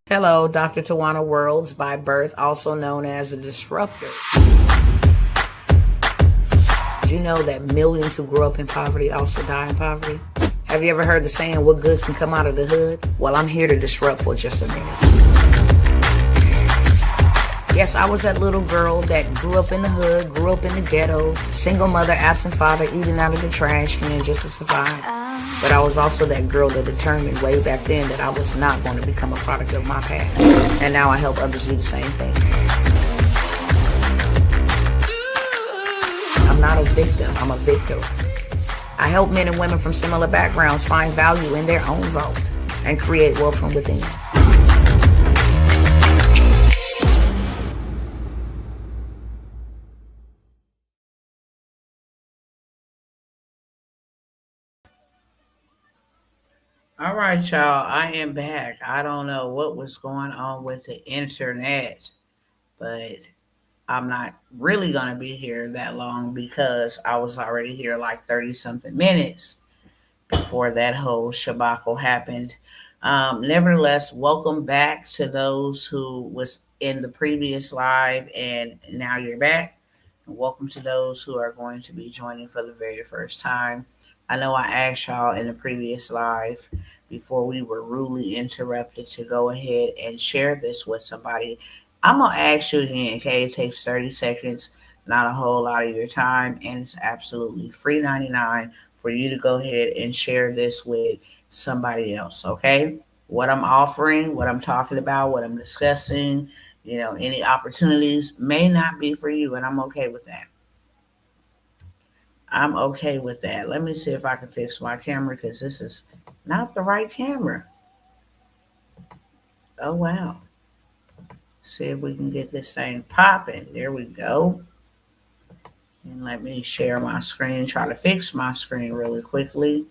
Hello, Dr. Tawana Worlds by birth, also known as a disruptor. Did you know that millions who grew up in poverty also die in poverty? Have you ever heard the saying, what good can come out of the hood? Well, I'm here to disrupt for just a minute. Yes, I was that little girl that grew up in the hood, grew up in the ghetto, single mother, absent father, eating out of the trash can just to survive. But I was also that girl that determined way back then that I was not going to become a product of my past. And now I help others do the same thing. I'm not a victim, I'm a victor. I help men and women from similar backgrounds find value in their own vault and create wealth from within. All right, y'all, I am back. I don't know what was going on with the internet, but I'm not really going to be here that long because I was already here like 30 something minutes before that whole shabacle happened. Nevertheless, welcome back to those who was in the previous live and now you're back. And welcome to those who are going to be joining for the very first time. I know I asked y'all in the previous live before we were rudely interrupted to go ahead and share this with somebody. I'm going to ask you again, okay? It takes 30 seconds, not a whole lot of your time, and it's absolutely free 99 for you to go ahead and share this with somebody else, okay? What I'm offering, what I'm talking about, what I'm discussing, any opportunities may not be for you, and I'm okay with that. I'm okay with that. Let me see if I can fix my camera because this is not the right camera. Oh, wow. See if we can get this thing popping. There we go. And let me share my screen, try to fix my screen really quickly.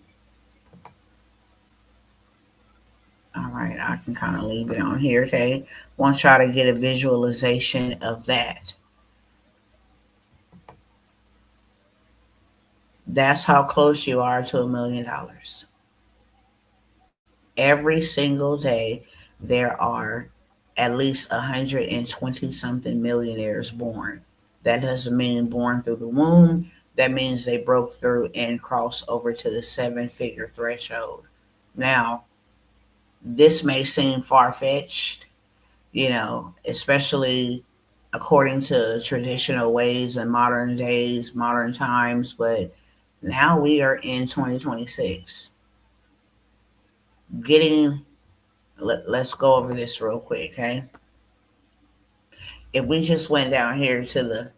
All right, I can kind of leave it on here, okay? Want y'all to get a visualization of that. That's how close you are to $1 million. Every single day, there are at least 120 something millionaires born. That doesn't mean born through the womb. That means they broke through and crossed over to the 7-figure threshold. Now, this may seem far fetched, especially according to traditional ways and modern days, modern times, but now we are in 2026. Let's go over this real quick, okay? If we just went down here to the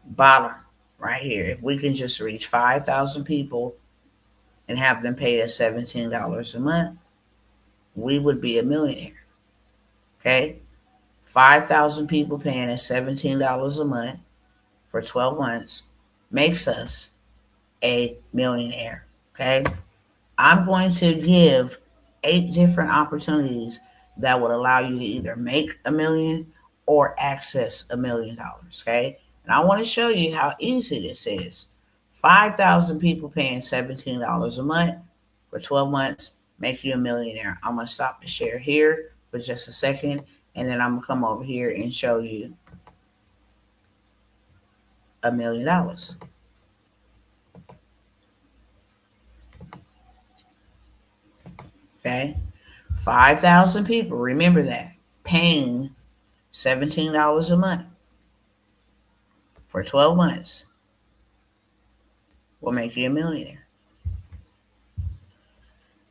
bottom right here, if we can just reach 5,000 people and have them pay us $17 a month, we would be a millionaire, okay? 5,000 people paying us $17 a month for 12 months makes us a millionaire, okay? I'm going to give 8 different opportunities that would allow you to either make $1 million or access $1 million, okay? And I want to show you how easy this is. 5,000 people paying $17 a month for 12 months make you a millionaire. I'm going to stop the share here for just a second, and then I'm going to come over here and show you $1 million. Okay? 5,000 people, remember that, paying $17 a month for 12 months will make you a millionaire.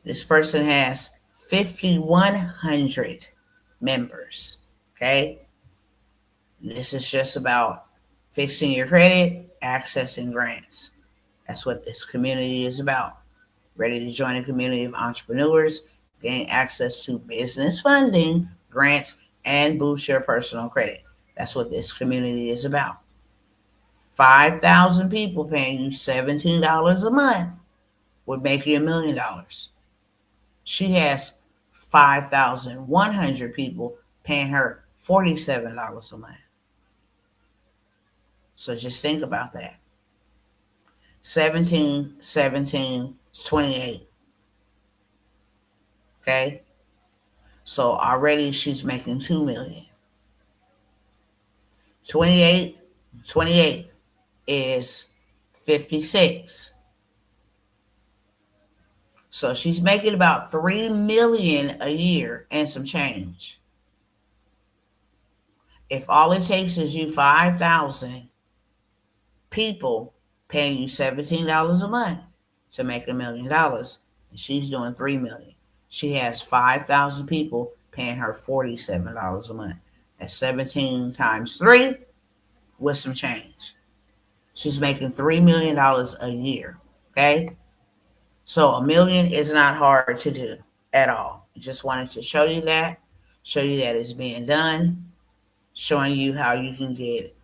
This person has 5,100 members. Okay? This is just about fixing your credit, accessing grants. That's what this community is about. Ready to join a community of entrepreneurs, gain access to business funding, grants, and boost your personal credit. That's what this community is about. 5,000 people paying you $17 a month would make you $1 million. She has 5,100 people paying her $47 a month. So just think about that. 17, 17, 28. Okay? So already she's making 2 million. 28, 28 is 56. So she's making about 3 million a year and some change. If all it takes is you 5,000 people paying you $17 a month to make $1 million, and she's doing 3 million. She has 5,000 people paying her $47 a month. That's 17 times 3 with some change. She's making $3 million a year. Okay? So a million is not hard to do at all. Just wanted to show you that it's being done, showing you how you can get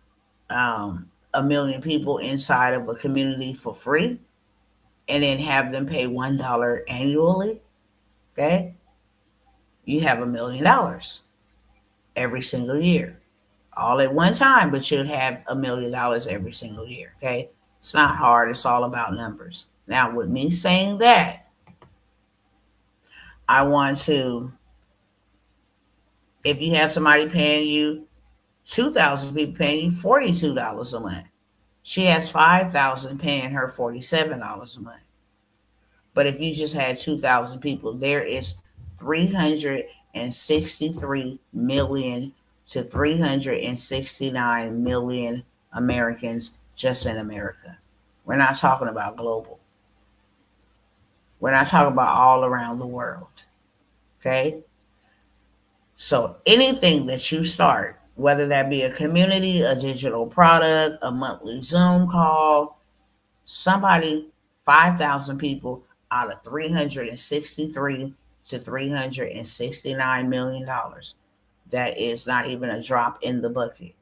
1 million people inside of a community for free, and then have them pay $1 annually. Okay, you have $1 million every single year, all at one time, but you'd have $1 million every single year. Okay, it's not hard. It's all about numbers. Now, with me saying that, I want to, if you have somebody paying you 2,000 people paying you $42 a month, she has 5,000 paying her $47 a month. But if you just had 2,000 people, there is 363 million to 369 million Americans just in America. We're not talking about global. We're not talking about all around the world. Okay? So anything that you start, whether that be a community, a digital product, a monthly Zoom call, somebody, 5,000 people out of 363 to $369 million. That is not even a drop in the bucket.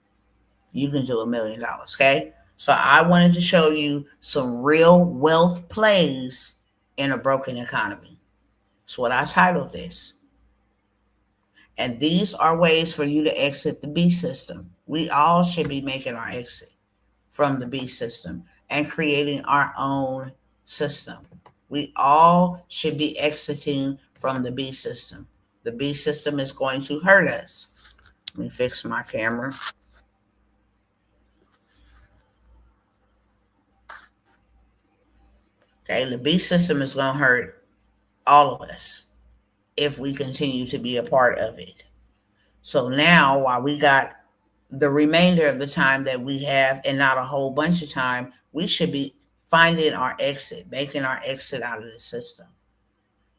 You can do $1 million. Okay. So I wanted to show you some real wealth plays in a broken economy. That's what I titled this. And these are ways for you to exit the B system. We all should be making our exit from the B system and creating our own system. We all should be exiting from the B system. The B system is going to hurt us. Let me fix my camera. Okay, the B system is going to hurt all of us if we continue to be a part of it. So now, while we got the remainder of the time that we have and not a whole bunch of time, we should be finding our exit, making our exit out of the system.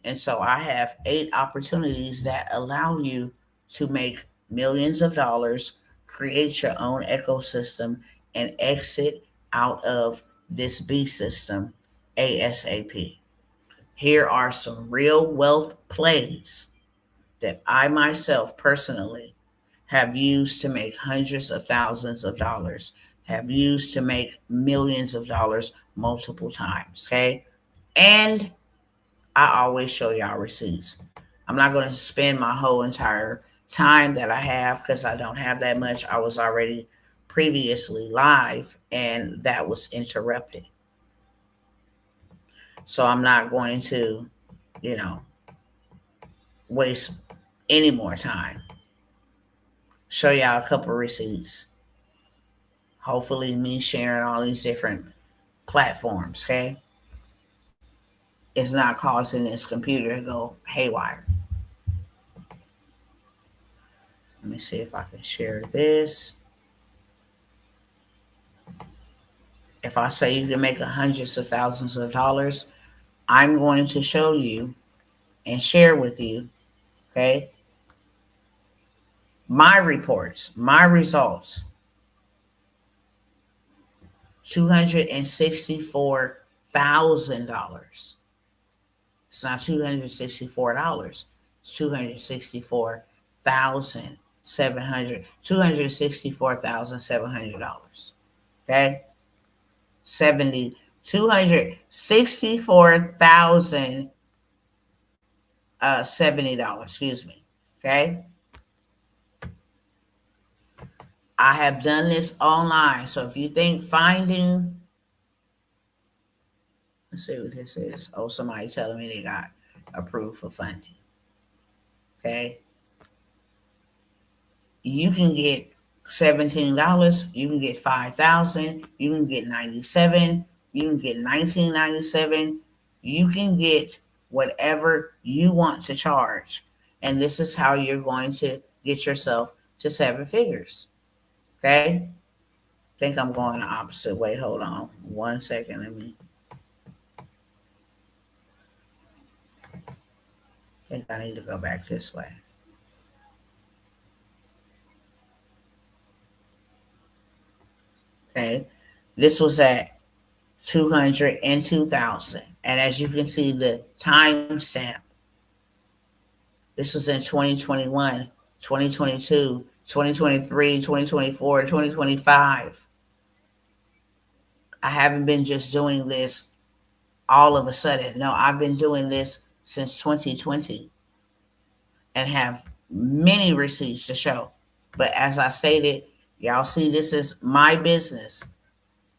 And so I have 8 opportunities that allow you to make millions of dollars, create your own ecosystem, and exit out of this B system ASAP. Here are some real wealth plays that I myself personally have used to make hundreds of thousands of dollars, have used to make millions of dollars multiple times. Okay. And I always show y'all receipts. I'm not going to spend my whole entire time that I have because I don't have that much. I was already previously live and that was interrupted. So I'm not going to, you know, waste any more time. Show y'all a couple receipts. Hopefully, me sharing all these different platforms, okay, is not causing this computer to go haywire. Let me see if I can share this. If I say you can make hundreds of thousands of dollars, I'm going to show you and share with you, okay, my reports, my results. $264,000. It's not $264. It's 264,700. $264,700. Okay, 264,000 $70. Excuse me. Okay. I have done this online. So if you think finding, let's see what this is. Oh, somebody telling me they got approved for funding. Okay. You can get $17, you can get 5,000, you can get 97, you can get 1997, you can get whatever you want to charge. And this is how you're going to get yourself to seven figures. Okay? I think I'm going the opposite way. Hold on 1 second. I think I need to go back this way. Okay. This was at 200 and 2,000. And as you can see, the timestamp, this was in 2021, 2022, 2023, 2024, 2025. I haven't been just doing this all of a sudden. No, I've been doing this since 2020 and have many receipts to show. But as I stated, y'all see this is my business,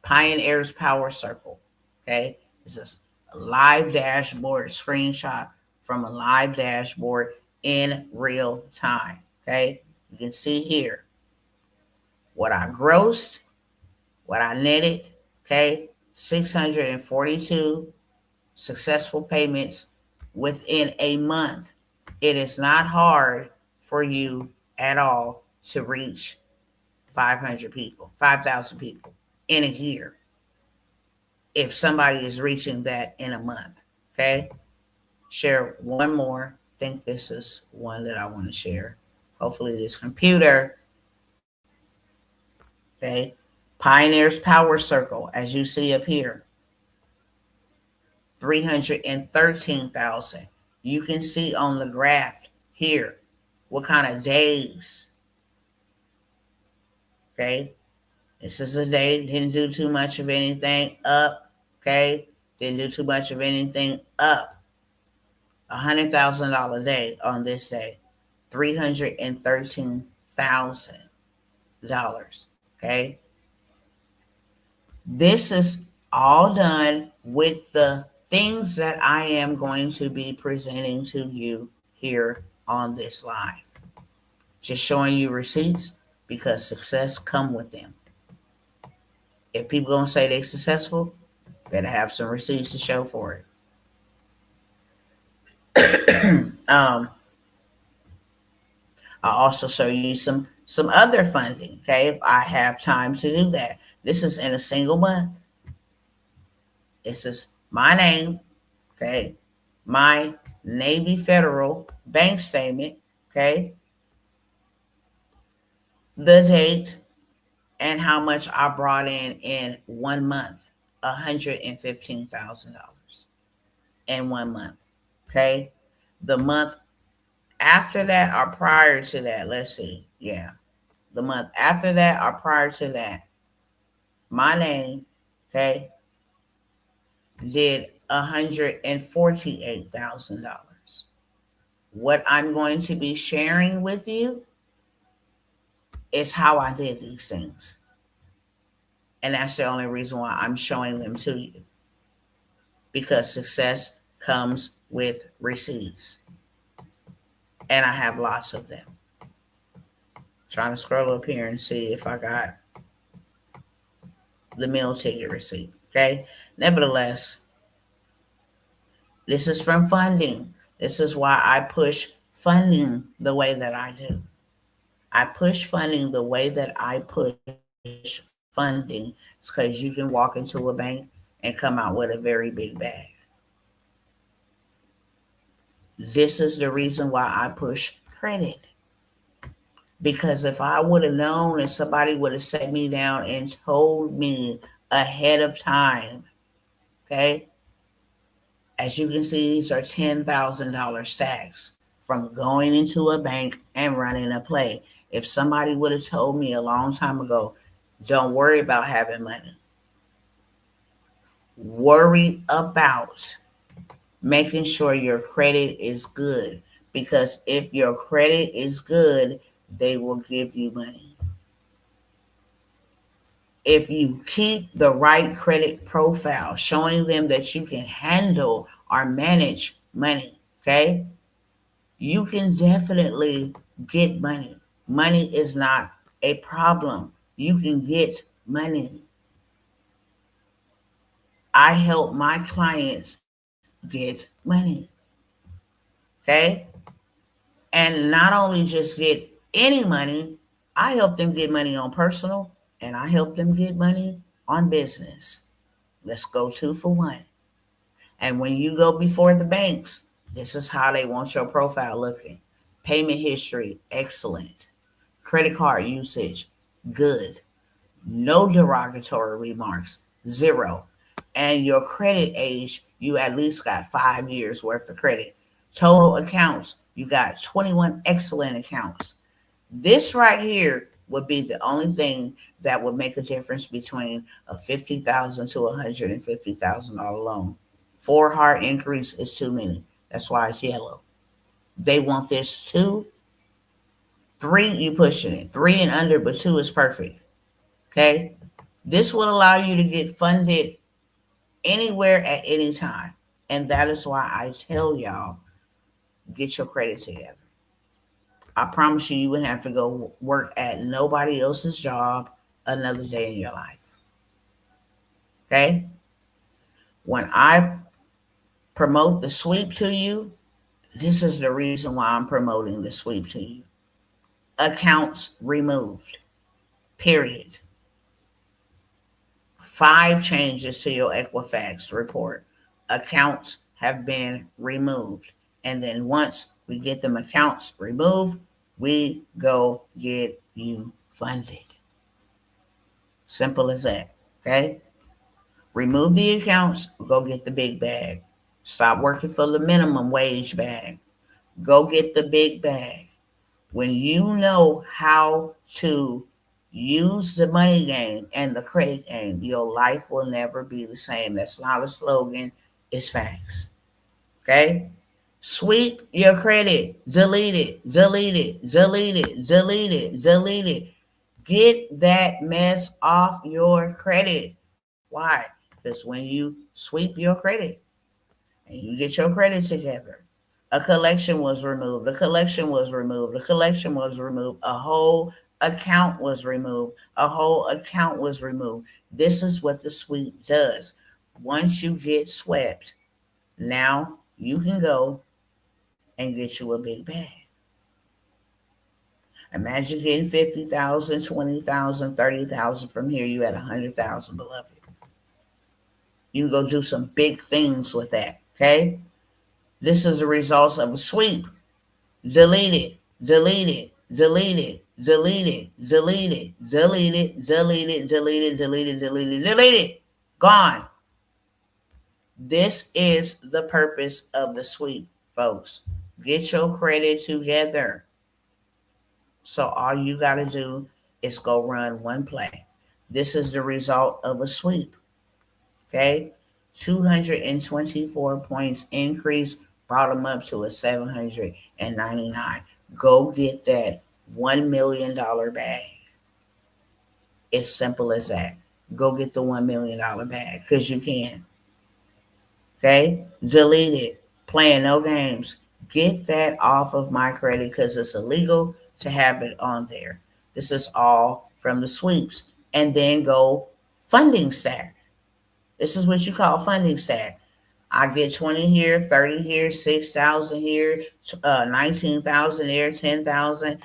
Pioneers Power Circle. Okay, this is a live dashboard screenshot from a live dashboard in real time. Okay, you can see here what I grossed, what I netted. Okay, 642 successful payments within a month. It is not hard for you at all to reach 500 people, 5,000 people in a year if somebody is reaching that in a month. Okay, share one more. I think this is one that I want to share. Hopefully this computer. Okay, Pioneers Power Circle, as you see up here, 313,000. You can see on the graph here what kind of days. Okay, this is a day, didn't do too much of anything up. Okay, didn't do too much of anything up. $100,000 day on this day, $313,000. Okay, this is all done with the things that I am going to be presenting to you here on this live. Just showing you receipts because success come with them. If people gonna say they're successful, better have some receipts to show for it. I'll also show you some other funding, okay, if I have time to do that. This is in a single month. This is my name, okay, my Navy Federal bank statement, okay, the date, and how much I brought in 1 month, $115,000 in 1 month, okay. The month after that or prior to that, let's see, yeah, the month after that or prior to that, my name, okay, did $148,000. What I'm going to be sharing with you is how I did these things. And that's the only reason why I'm showing them to you. Because success comes with receipts. And I have lots of them. Trying to scroll up here and see if I got the meal ticket receipt. Okay. Nevertheless, this is from funding. This is why I push funding the way that I do. I push funding the way that I push funding. It's because you can walk into a bank and come out with a very big bag. This is the reason why I push credit. Because if I would have known and somebody would have set me down and told me ahead of time, okay, as you can see, these are $10,000 stacks from going into a bank and running a play. If somebody would have told me a long time ago, don't worry about having money. Worry about making sure your credit is good. Because if your credit is good, they will give you money. If you keep the right credit profile, showing them that you can handle or manage money, okay, you can definitely get money. Money is not a problem. You can get money. I help my clients get money. Okay? And not only just get any money, I help them get money on personal and I help them get money on business. Let's go two for one. And when you go before the banks, this is how they want your profile looking. Payment history, excellent. Credit card usage, good. No derogatory remarks, zero. And your credit age, you at least got 5 years worth of credit. Total accounts, you got 21 excellent accounts. This right here would be the only thing that would make a difference between a $50,000 to $150,000 loan. Four heart increase is too many. That's why it's yellow. They want this two, three, you pushing it. Three and under, but two is perfect. Okay? This will allow you to get funded anywhere at any time. And that is why I tell y'all, get your credit together. I promise you, you wouldn't have to go work at nobody else's job another day in your life. Okay? When I promote the sweep to you, this is the reason why I'm promoting the sweep to you. Accounts removed. Period. 5 changes to your Equifax report. Accounts have been removed. And then once we get them accounts removed, we go get you funded. Simple as that. Okay? Remove the accounts, go get the big bag. Stop working for the minimum wage bag. Go get the big bag. When you know how to use the money game and the credit game, your life will never be the same. That's not a slogan, it's facts. Okay? Sweep your credit. Delete it. Delete it. Delete it. Delete it. Delete it. Get that mess off your credit. Why? Because when you sweep your credit and you get your credit together, a collection was removed. A collection was removed. A collection was removed. A whole account was removed. A whole account was removed. This is what the sweep does. Once you get swept, now you can go and get you a big bag. Imagine getting 50,000, 20,000, 30,000 from here. You at 100,000, beloved. You can go do some big things with that. Okay? This is the results of a sweep. Delete it. Delete it. Delete it. Delete it. Delete it. Delete it. Delete it. Delete it. Delete it. Delete it. Delete it. Gone. This is the purpose of the sweep, folks. Get your credit together. So all you got to do is go run one play. This is the result of a sweep. Okay? 224 points increase brought them up to a 799. Go get that $1 million bag. It's simple as that. Go get the $1 million bag because you can. Okay? Delete it. Playing no games. Get that off of my credit because it's illegal to have it on there. This is all from the sweeps. And then go funding stack. This is what you call funding stack. I get 20 here, 30 here, 6,000 here, 19,000 here, 10,000,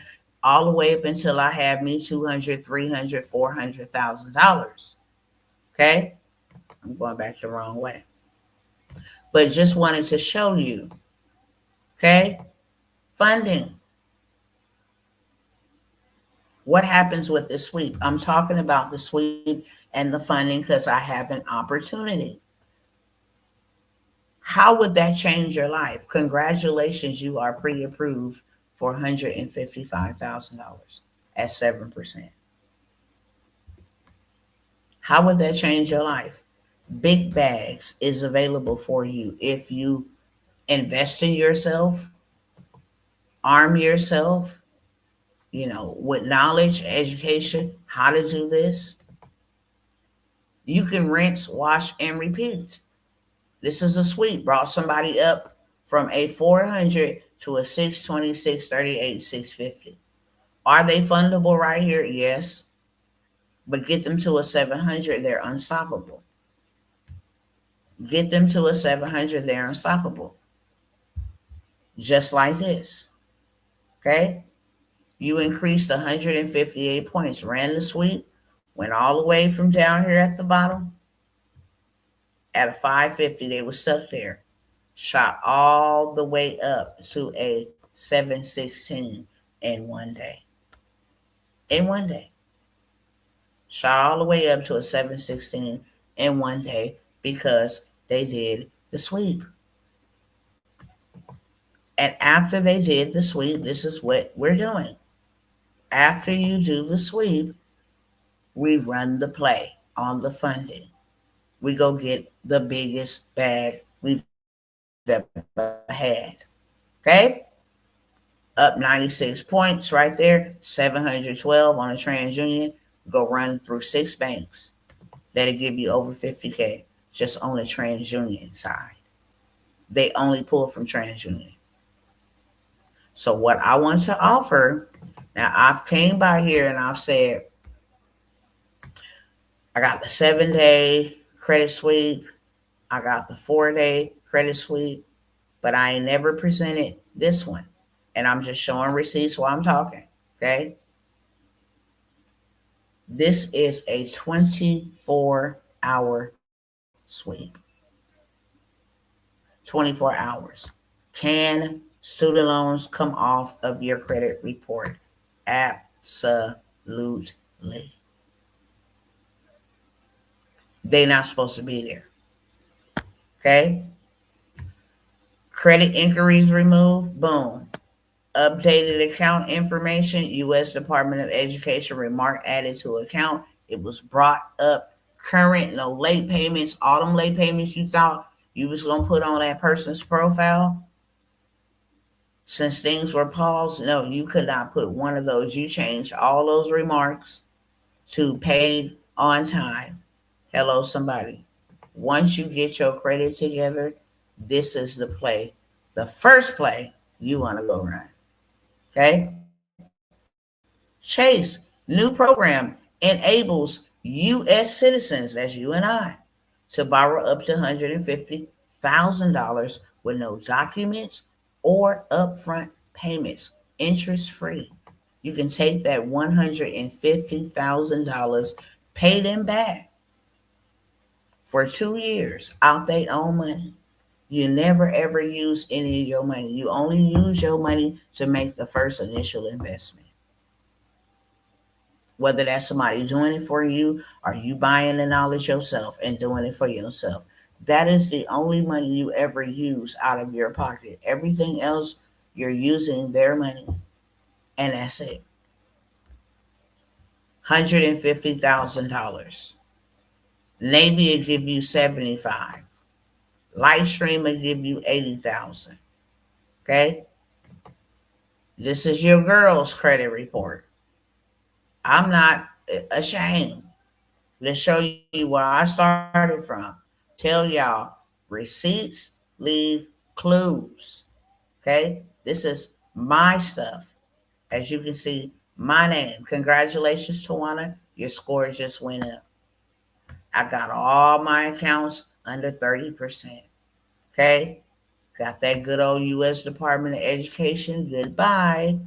all the way up until I have me 200, 300, $400,000. Okay? I'm going back the wrong way. But just wanted to show you. Okay? Funding. What happens with the sweep? I'm talking about the sweep and the funding because I have an opportunity. How would that change your life? Congratulations, you are pre-approved for $155,000 at 7%. How would that change your life? Big bags is available for you if you invest in yourself, arm yourself, with knowledge, education, how to do this. You can rinse, wash, and repeat. This is a sweep. Brought somebody up from a 400 to a 620, 638, 650. Are they fundable right here? Yes. But get them to a 700, they're unstoppable. Get them to a 700, they're unstoppable. Just like this. Okay? You increased 158 points, ran the sweep, went all the way from down here at the bottom. At a 550, they were stuck there. Shot all the way up to a 716 in one day. In one day. Shot all the way up to a 716 in one day because they did the sweep. And after they did the sweep, this is what we're doing. After you do the sweep, we run the play on the funding. We go get the biggest bag we've ever had. Okay? Up 96 points right there, 712 on a TransUnion. Go run through 6 banks. That'll give you over 50K just on the TransUnion side. They only pull from TransUnion. So what I want to offer, now I've came by here and I've said, I got the 7-day credit sweep. I got the 4-day credit sweep, but I ain't never presented this one. And I'm just showing receipts while I'm talking. Okay. This is a 24-hour sweep. 24 hours. Can student loans come off of your credit report? Absolutely. They're not supposed to be there. Okay? Credit inquiries removed. Boom. Updated account information. U.S. Department of Education remark added to account. It was brought up current. No late payments. All them late payments you thought you was going to put on that person's profile. Since things were paused, no, you could not put one of those. You changed all those remarks to paid on time. Hello, somebody. Once you get your credit together, this is the play. The first play you want to go run. Okay? Chase, new program, enables U.S. citizens, that's you and I, to borrow up to $150,000 with no documents or upfront payments, interest free. You can take that $150,000, pay them back for 2 years out their own money. You never ever use any of your money. You only use your money to make the first initial investment. Whether that's somebody doing it for you or you buying the knowledge yourself and doing it for yourself. That is the only money you ever use out of your pocket. Everything else, you're using their money. And that's it. $150,000. Navy will give you 75. Lightstream will give you 80,000. Okay? This is your girl's credit report. I'm not ashamed. Let's show you where I started from. Tell y'all, receipts leave clues. Okay? This is my stuff. As you can see, my name. Congratulations, Tawana. Your score just went up. I got all my accounts under 30%. Okay? Got that good old U.S. Department of Education. Goodbye.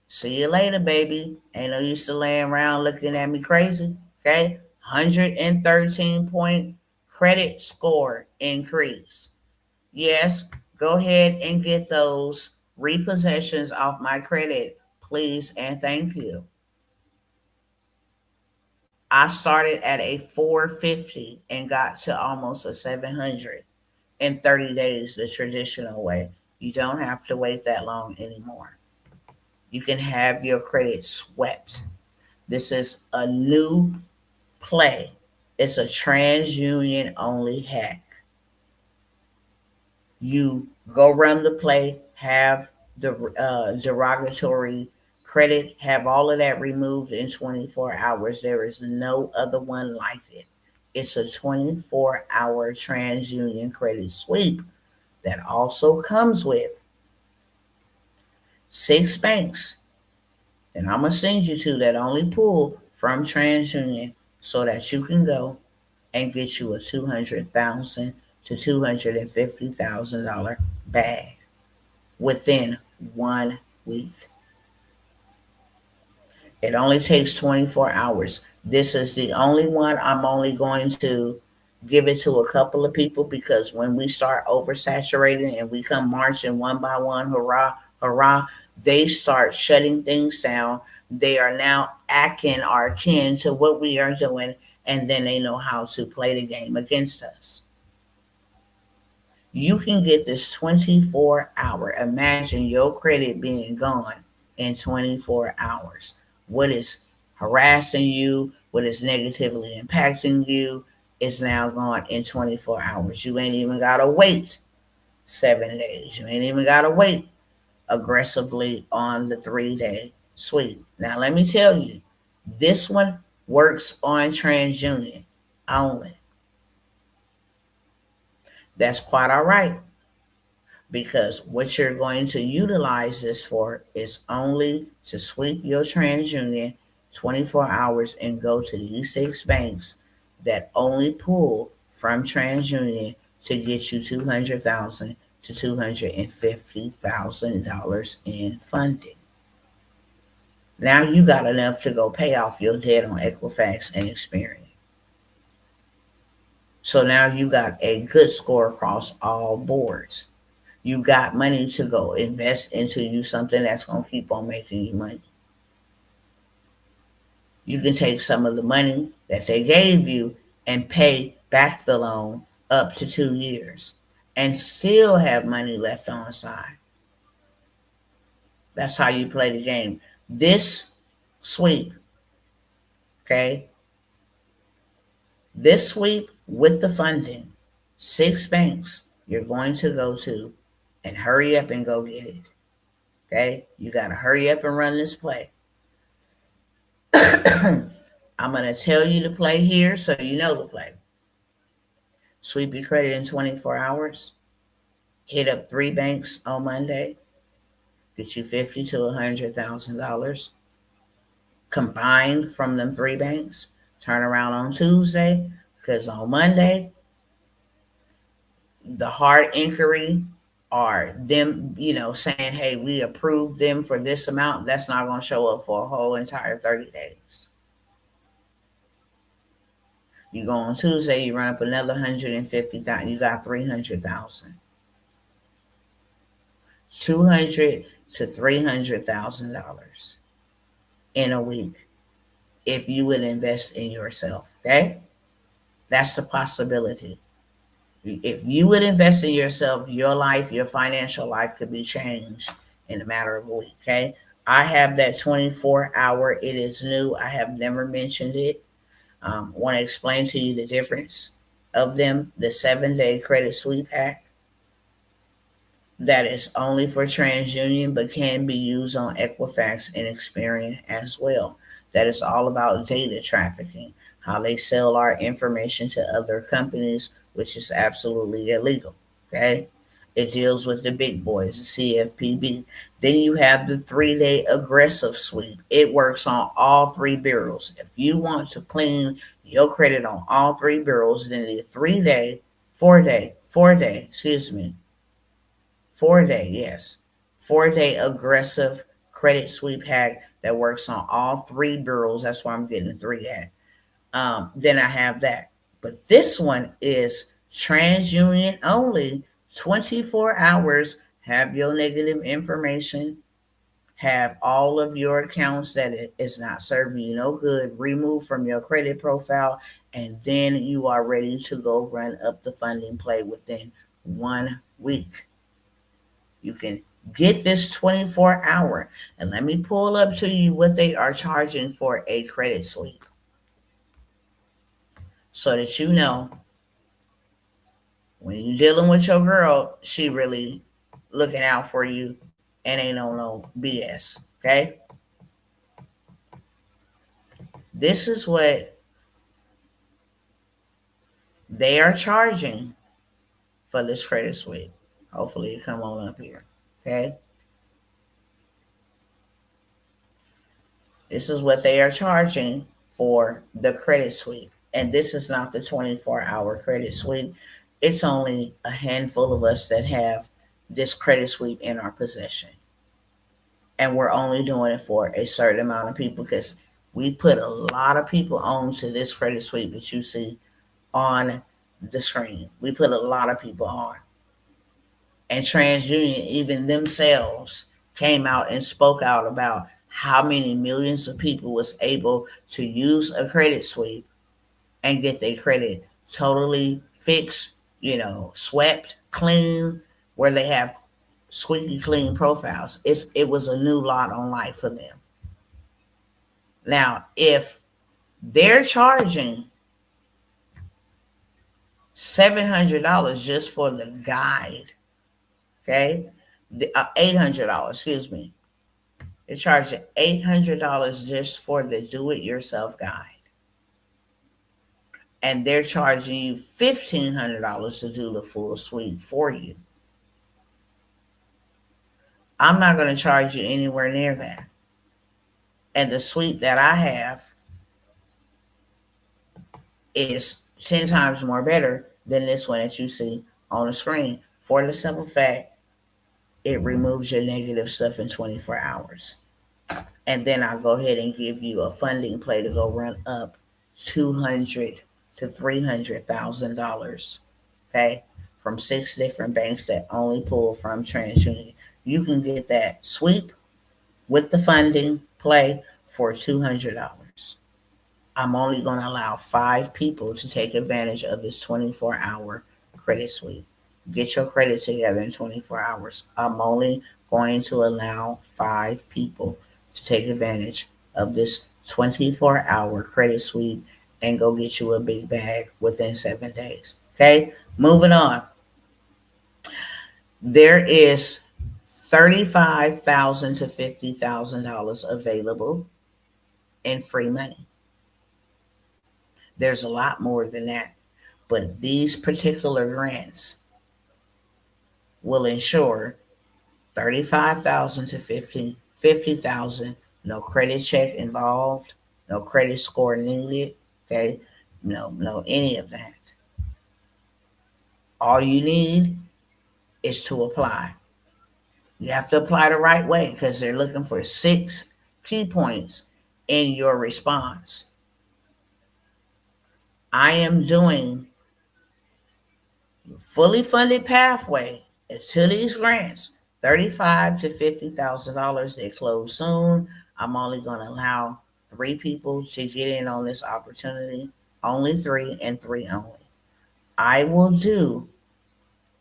See you later, baby. Ain't no use to laying around looking at me crazy. Okay? 113-point credit score increase. Yes, go ahead and get those repossessions off my credit, please and thank you. I started at a 450 and got to almost a 700 in 30 days the traditional way. You don't have to wait that long anymore. You can have your credit swept. This is a new play. It's a TransUnion only hack. You go run the play, have the derogatory credit, have all of that removed in 24 hours. There is no other one like it. It's a 24-hour TransUnion credit sweep that also comes with 6 banks Then I'm gonna send you to that only pull from TransUnion so that you can go and get you a $200,000 to $250,000 bag within 1 week. It only takes 24 hours. This is the only one. I'm only going to give it to a couple of people because when we start oversaturating and we come marching one by one, hurrah, hurrah, they start shutting things down. They are now acting or kin to what we are doing, and then they know how to play the game against us. You can get this 24-hour. Imagine your credit being gone in 24 hours. What is harassing you, what is negatively impacting you, is now gone in 24 hours. You ain't even got to wait 7 days. You ain't even got to wait aggressively on the 3-day sweep. Now, let me tell you, this one works on TransUnion only. That's quite all right, because what you're going to utilize this for is only to sweep your TransUnion 24 hours and go to these 6 banks that only pull from TransUnion to get you 200,000 to $250,000 in funding. Now you got enough to go pay off your debt on Equifax and Experian. So now you got a good score across all boards. You got money to go invest into you something that's going to keep on making you money. You can take some of the money that they gave you and pay back the loan up to 2 years and still have money left on the side. That's how you play the game. This sweep, okay? This sweep with the funding, 6 banks you're going to go to, and hurry up and go get it. Okay? You got to hurry up and run this play. I'm going to tell you to play here so you know the play. Sweep your credit in 24 hours. Hit up 3 banks on Monday. Get you $50,000 to $100,000 combined from them 3 banks. Turn around on Tuesday, because on Monday, the hard inquiry or them, saying, hey, we approve them for this amount, that's not going to show up for a whole entire 30 days. You go on Tuesday, you run up another 150,000, you got 300,000. $200,000 to $300,000 in a week if you would invest in yourself. Okay? That's the possibility. If you would invest in yourself, your life, your financial life could be changed in a matter of a week. Okay? I have that 24-hour. It is new. I have never mentioned it. Want to explain to you the difference of them. The 7-day credit sweep hack that is only for TransUnion but can be used on Equifax and Experian as well. That is all about data trafficking, how they sell our information to other companies, which is absolutely illegal. Okay? It deals with the big boys, the CFPB. Then you have the 3-day aggressive sweep. It works on all 3 bureaus. If you want to clean your credit on all 3 bureaus, then the 3-day, 4-day, excuse me, 4-day, yes, 4-day aggressive credit sweep hack that works on all 3 bureaus. That's why I'm getting the 3 at. Then I have that. But this one is TransUnion only, 24 hours. Have your negative information, have all of your accounts that it is not serving you no good removed from your credit profile, and then you are ready to go run up the funding play within 1 week. You can get this 24-hour. And let me pull up to you what they are charging for a credit sweep so that you know when you're dealing with your girl, she really looking out for you and ain't on no BS. Okay? This is what they are charging for this credit sweep. Hopefully it come on up here. Okay? This is what they are charging for the credit suite. And this is not the 24-hour credit suite. It's only a handful of us that have this credit suite in our possession. And we're only doing it for a certain amount of people because we put a lot of people onto this credit suite that you see on the screen. We put a lot of people on. And TransUnion, even themselves, came out and spoke out about how many millions of people was able to use a credit sweep and get their credit totally fixed, swept, clean, where they have squeaky clean profiles. It was a new lot on life for them. Now, if they're charging $700 just for the guide, okay, $800, excuse me, they're charging $800 just for the do-it-yourself guide, and they're charging you $1,500 to do the full suite for you. I'm not going to charge you anywhere near that. And the suite that I have is 10 times more better than this one that you see on the screen, for the simple fact it removes your negative stuff in 24 hours. And then I'll go ahead and give you a funding play to go run up 200 to $300,000. Okay, from 6 different banks that only pull from TransUnion. You can get that sweep with the funding play for $200. I'm only going to allow 5 people to take advantage of this 24-hour credit sweep. Get your credit together in 24 hours. I'm only going to allow 5 people to take advantage of this 24-hour credit sweep and go get you a big bag within 7 days. Okay, moving on. There is $35,000 to $50,000 available in free money. There's a lot more than that, but these particular grants will ensure 35,000 to 50,000. No credit check involved, no credit score needed. Okay, no any of that. All you need is to apply. You have to apply the right way because they're looking for 6 key points in your response. I am doing fully funded pathway to these grants, $35,000 to $50,000. They close soon. I'm only going to allow 3 people to get in on this opportunity. Only 3 and 3 only. I will do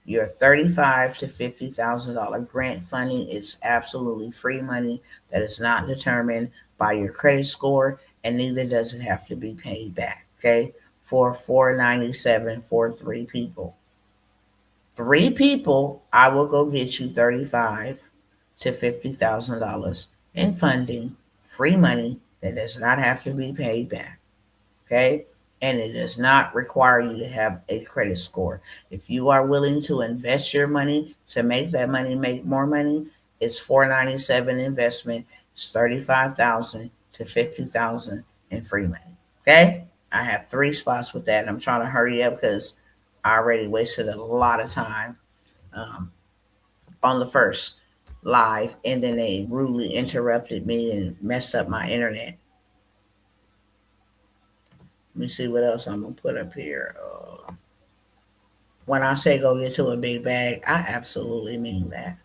your $35,000 to $50,000 grant funding. It's absolutely free money that is not determined by your credit score, and neither does it have to be paid back. Okay, for $497 for 3 people. 3 people, I will go get you $35,000 to $50,000 in funding, free money that does not have to be paid back. Okay, and it does not require you to have a credit score. If you are willing to invest your money to make that money make more money, it's $497 investment. It's $35,000 to $50,000 in free money. Okay, I have 3 spots with that, and I'm trying to hurry up because I already wasted a lot of time um, on the first live, and then they rudely interrupted me and messed up my internet. Let me see what else I'm gonna put up here. When I say go get to a big bag, I absolutely mean that.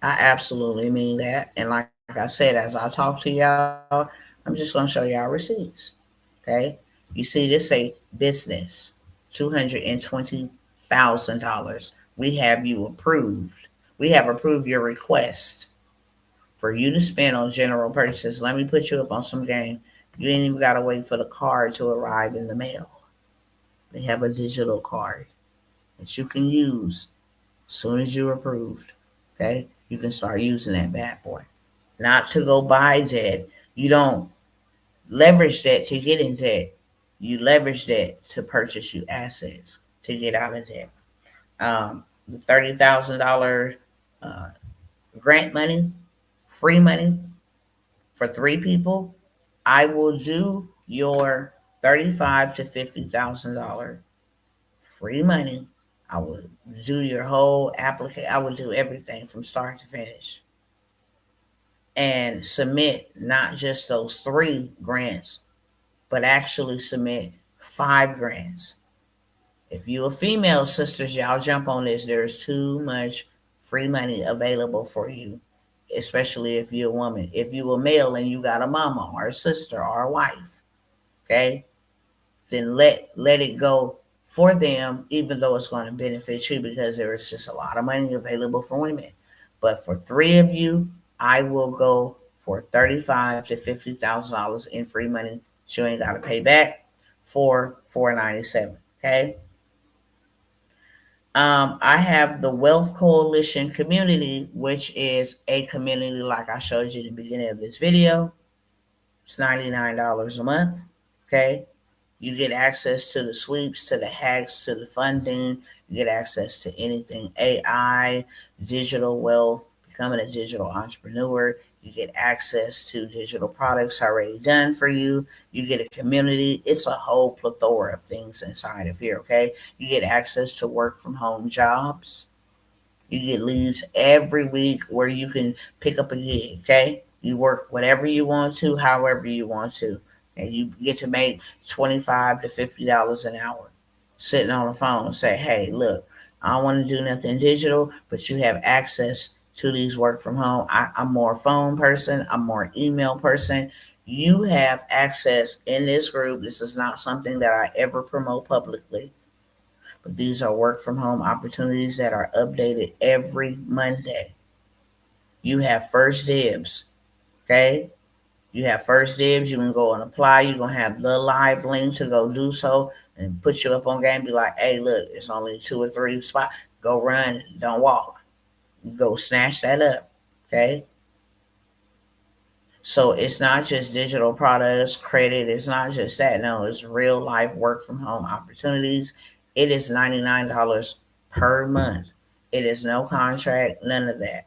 I absolutely mean that. And like I said, as I talk to y'all, I'm just gonna show y'all receipts. Okay, you see this say business, $220,000. We have you approved. We have approved your request for you to spend on general purchases. Let me put you up on some game. You ain't even gotta wait for the card to arrive in the mail. They have a digital card that you can use as soon as you're approved. Okay, you can start using that bad boy. Not to go buy debt. You don't leverage debt to get in debt. You leverage debt to purchase you assets to get out of debt. The $30,000 uh, grant money, free money, For 3 people, I will do your 35 to $50,000 free money. I will do your whole application. I will do everything from start to finish and submit not just those 3 grants, but actually submit 5 grants. If you a female, sisters, y'all jump on this. There's too much free money available for you, especially if you're a woman. If you a male and you got a mama or a sister or a wife, okay, then let it go for them, even though it's going to benefit you because there is just a lot of money available for women. But for 3 of you, I will go for $35 to $50,000 in free money that you ain't got to pay back for $497. Okay. I have the Wealth Coalition community, which is a community like I showed you at the beginning of this video. It's $99 a month. Okay. You get access to the sweeps, to the hacks, to the funding. You get access to anything AI, digital wealth, becoming a digital entrepreneur. You get access to digital products already done for you. You get a community. It's a whole plethora of things inside of here, okay? You get access to work from home jobs. You get leads every week where you can pick up a gig, okay? You work whatever you want to, however you want to. And you get to make $25 to $50 an hour sitting on the phone and say, hey, look, I don't want to do nothing digital, but you have access to these work from home. I'm more a phone person, I'm more email person. You have access in this group. This is not something that I ever promote publicly, but these are work from home opportunities that are updated every Monday. You have first dibs, okay? You have first dibs. You can go and apply. You're going to have the live link to go do so and put you up on game. Be like, hey, look, it's only 2 or 3 spots. Go run, don't walk. Go snatch that up, okay? So it's not just digital products, credit. It's not just that. No, it's real life work from home opportunities. It is $99 per month. It is no contract, none of that.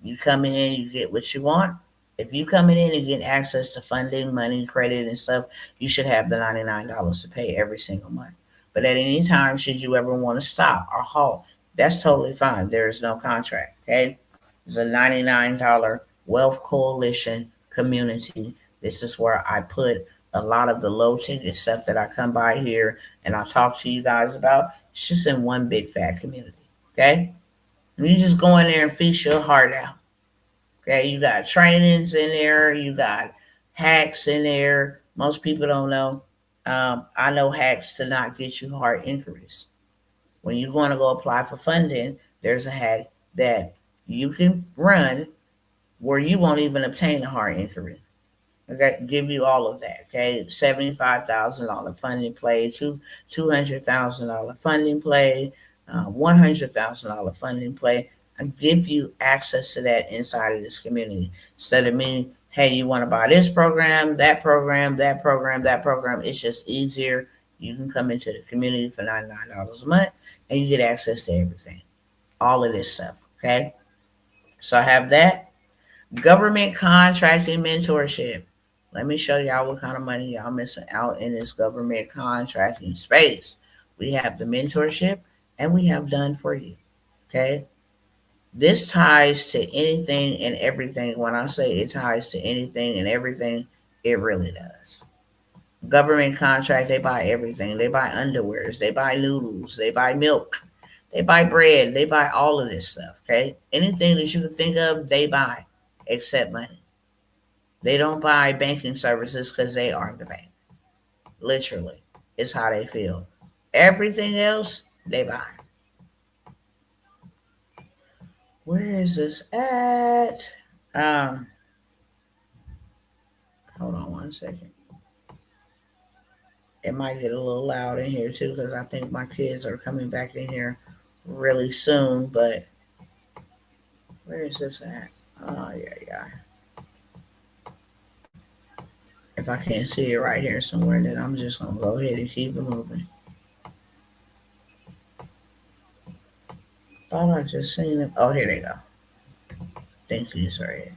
You come in, you get what you want. If you coming in and get access to funding, money, credit, and stuff, you should have the $99 to pay every single month. But at any time, should you ever want to stop or halt, that's totally fine. There is no contract. Okay, it's a $99 Wealth Coalition community. This is where I put a lot of the low ticket stuff that I come by here and I talk to you guys about. It's just in one big fat community. Okay, and you just go in there and feast your heart out. Okay, you got trainings in there, you got hacks in there. Most people don't know. I know hacks to not get you hard inquiries. When you're going to go apply for funding, there's a hack that you can run where you won't even obtain a hard inquiry. Okay, give you all of that. Okay, $75,000 funding play, $200,000 funding play, $100,000 funding play. I give you access to that inside of this community instead of me. Hey, you want to buy this program, that program, that program, that program? It's just easier. You can come into the community for $99 a month, and you get access to everything, all of this stuff. Okay, so I have that. Government contracting mentorship. Let me show y'all what kind of money y'all missing out in this government contracting space. We have the mentorship and we have done for you. Okay. This ties to anything and everything. When I say it ties to anything and everything, it really does. Government contract, they buy everything. They buy underwears, they buy noodles, they buy milk, they buy bread, they buy all of this stuff. Okay. Anything that you can think of, they buy except money. They don't buy banking services because they are the bank. Literally, it's how they feel. Everything else, they buy. Where is this at? Um, Hold on 1 second. It might get a little loud in here too because I think my kids are coming back in here really soon. But where is this at? Oh yeah, yeah. If I can't see it right here somewhere, then I'm just gonna go ahead and keep it moving. Thought I just seen it. Oh, here they go. Thank you, sorry.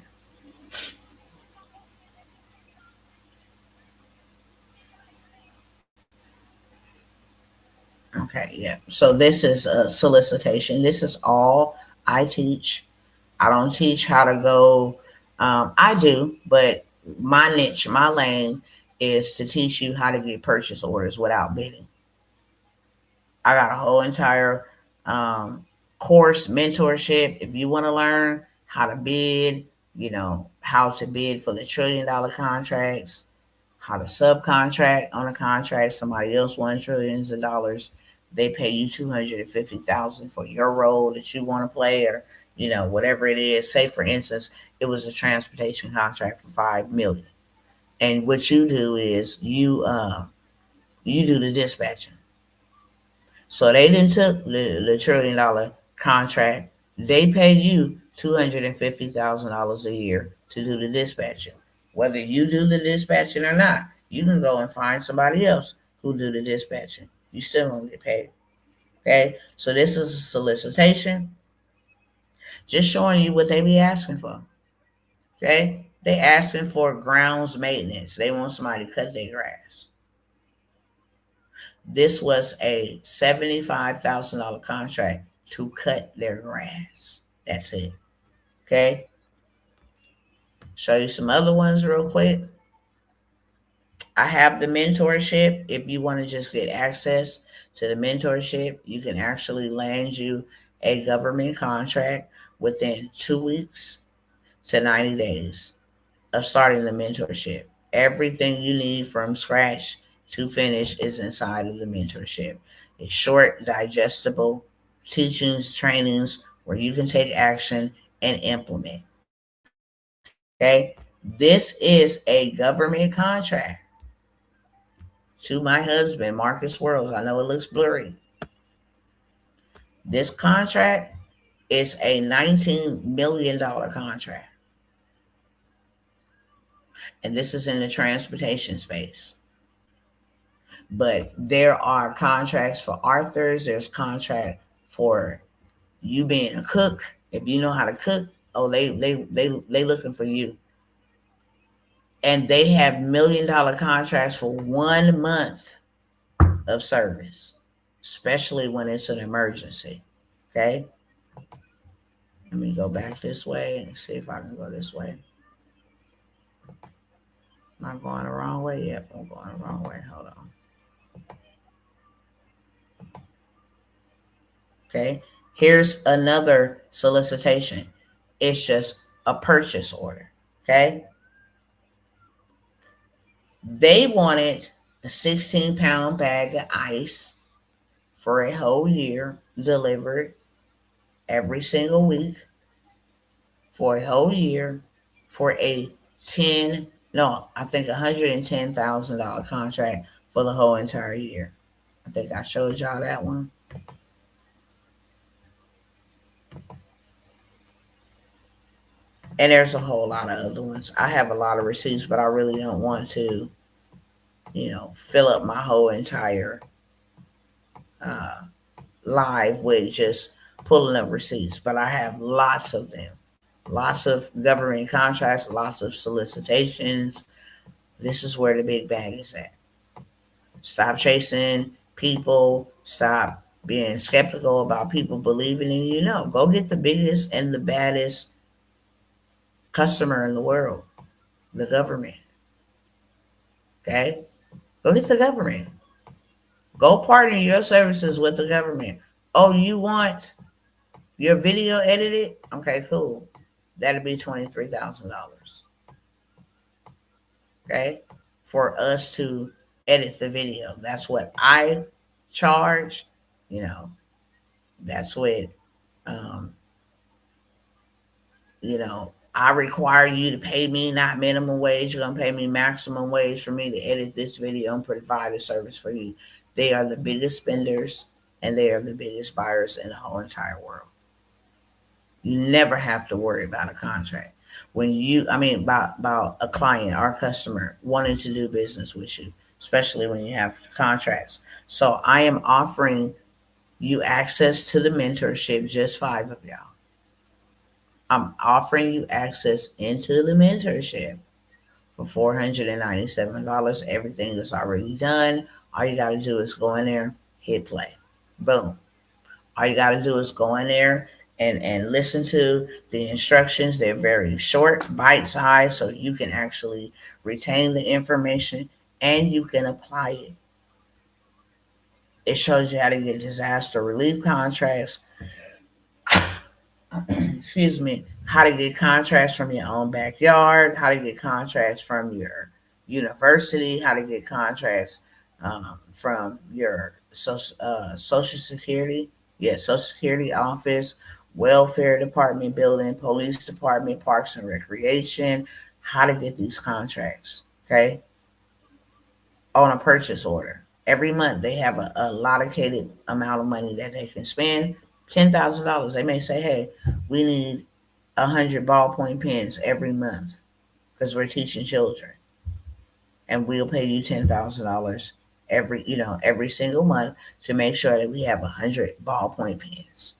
Okay, yeah. So this is a solicitation. This is all I teach. I don't teach how to go. I do, but my niche, my lane is to teach you how to get purchase orders without bidding. I got a whole entire course, mentorship. If you want to learn how to bid, how to bid for the $1 trillion contracts, how to subcontract on a contract, somebody else won trillions of dollars. They pay you 250,000 for your role that you want to play, or whatever it is. Say for instance, it was a transportation contract for 5 million, and what you do is you do the dispatching. So they didn't took the $1 trillion contract. They pay you $250,000 a year to do the dispatching. Whether you do the dispatching or not, you can go and find somebody else who do the dispatching. You still gonna get paid. Okay, so this is a solicitation, just showing you what they be asking for. Okay, they asking for grounds maintenance. They want somebody to cut their grass. This was a $75,000 contract to cut their grass. That's it. Okay. Show you some other ones real quick. I have the mentorship. If you want to just get access to the mentorship, you can actually land you a government contract within 2 weeks to 90 days of starting the mentorship. Everything you need from scratch to finish is inside of the mentorship. It's short, digestible teachings, trainings where you can take action and implement. Okay. This is a government contract to my husband, Marcus Worlds. I know it looks blurry. This contract is a $19 million contract. And this is in the transportation space. But there are contracts for authors. There's contract for you being a cook. If you know how to cook, oh, they looking for you. And they have $1 million contracts for 1 month of service, especially when it's an emergency. Okay. Let me go back this way and see if I can go this way. Am I going the wrong way? Yep, I'm going the wrong way. Hold on. Okay. Here's another solicitation. It's just a purchase order. Okay. They wanted a 16-pound bag of ice for a whole year delivered every single week for a whole year for a 10 no, I think $110,000 contract for the whole entire year. I think I showed y'all that one. And there's a whole lot of other ones. I have a lot of receipts, but I really don't want to, fill up my whole entire uh, live with just pulling up receipts. But I have lots of them. Lots of government contracts, lots of solicitations. This is where the big bag is at. Stop chasing people. Stop being skeptical about people believing in you. No, go get the biggest and the baddest customer in the world, the government. Okay? Go get the government. Go partner your services with the government. Oh, you want your video edited? Okay, cool. That'll be $23,000. Okay? For us to edit the video. That's what I charge. That's what um, I require you to pay me not minimum wage. You're gonna pay me maximum wage for me to edit this video and provide a service for you. They are the biggest spenders and they are the biggest buyers in the whole entire world. You never have to worry about a contract. About a client or customer wanting to do business with you, especially when you have contracts. So I am offering you access to the mentorship, just 5 of y'all. I'm offering you access into the mentorship for $497. Everything is already done. All you got to do is go in there, hit play. Boom. All you got to do is go in there and listen to the instructions. They're very short, bite sized, so you can actually retain the information and you can apply it. It shows you how to get disaster relief contracts, excuse me, how to get contracts from your own backyard, how to get contracts from your university, how to get contracts from your social security, social security office, welfare department building, police department, parks and recreation, how to get these contracts, okay, on a purchase order. Every month they have a allocated amount of money that they can spend. $10,000. They may say, "Hey, we need 100 ballpoint pens every month because we're teaching children, and we'll pay you $10,000 every single month to make sure that we have 100 ballpoint pens."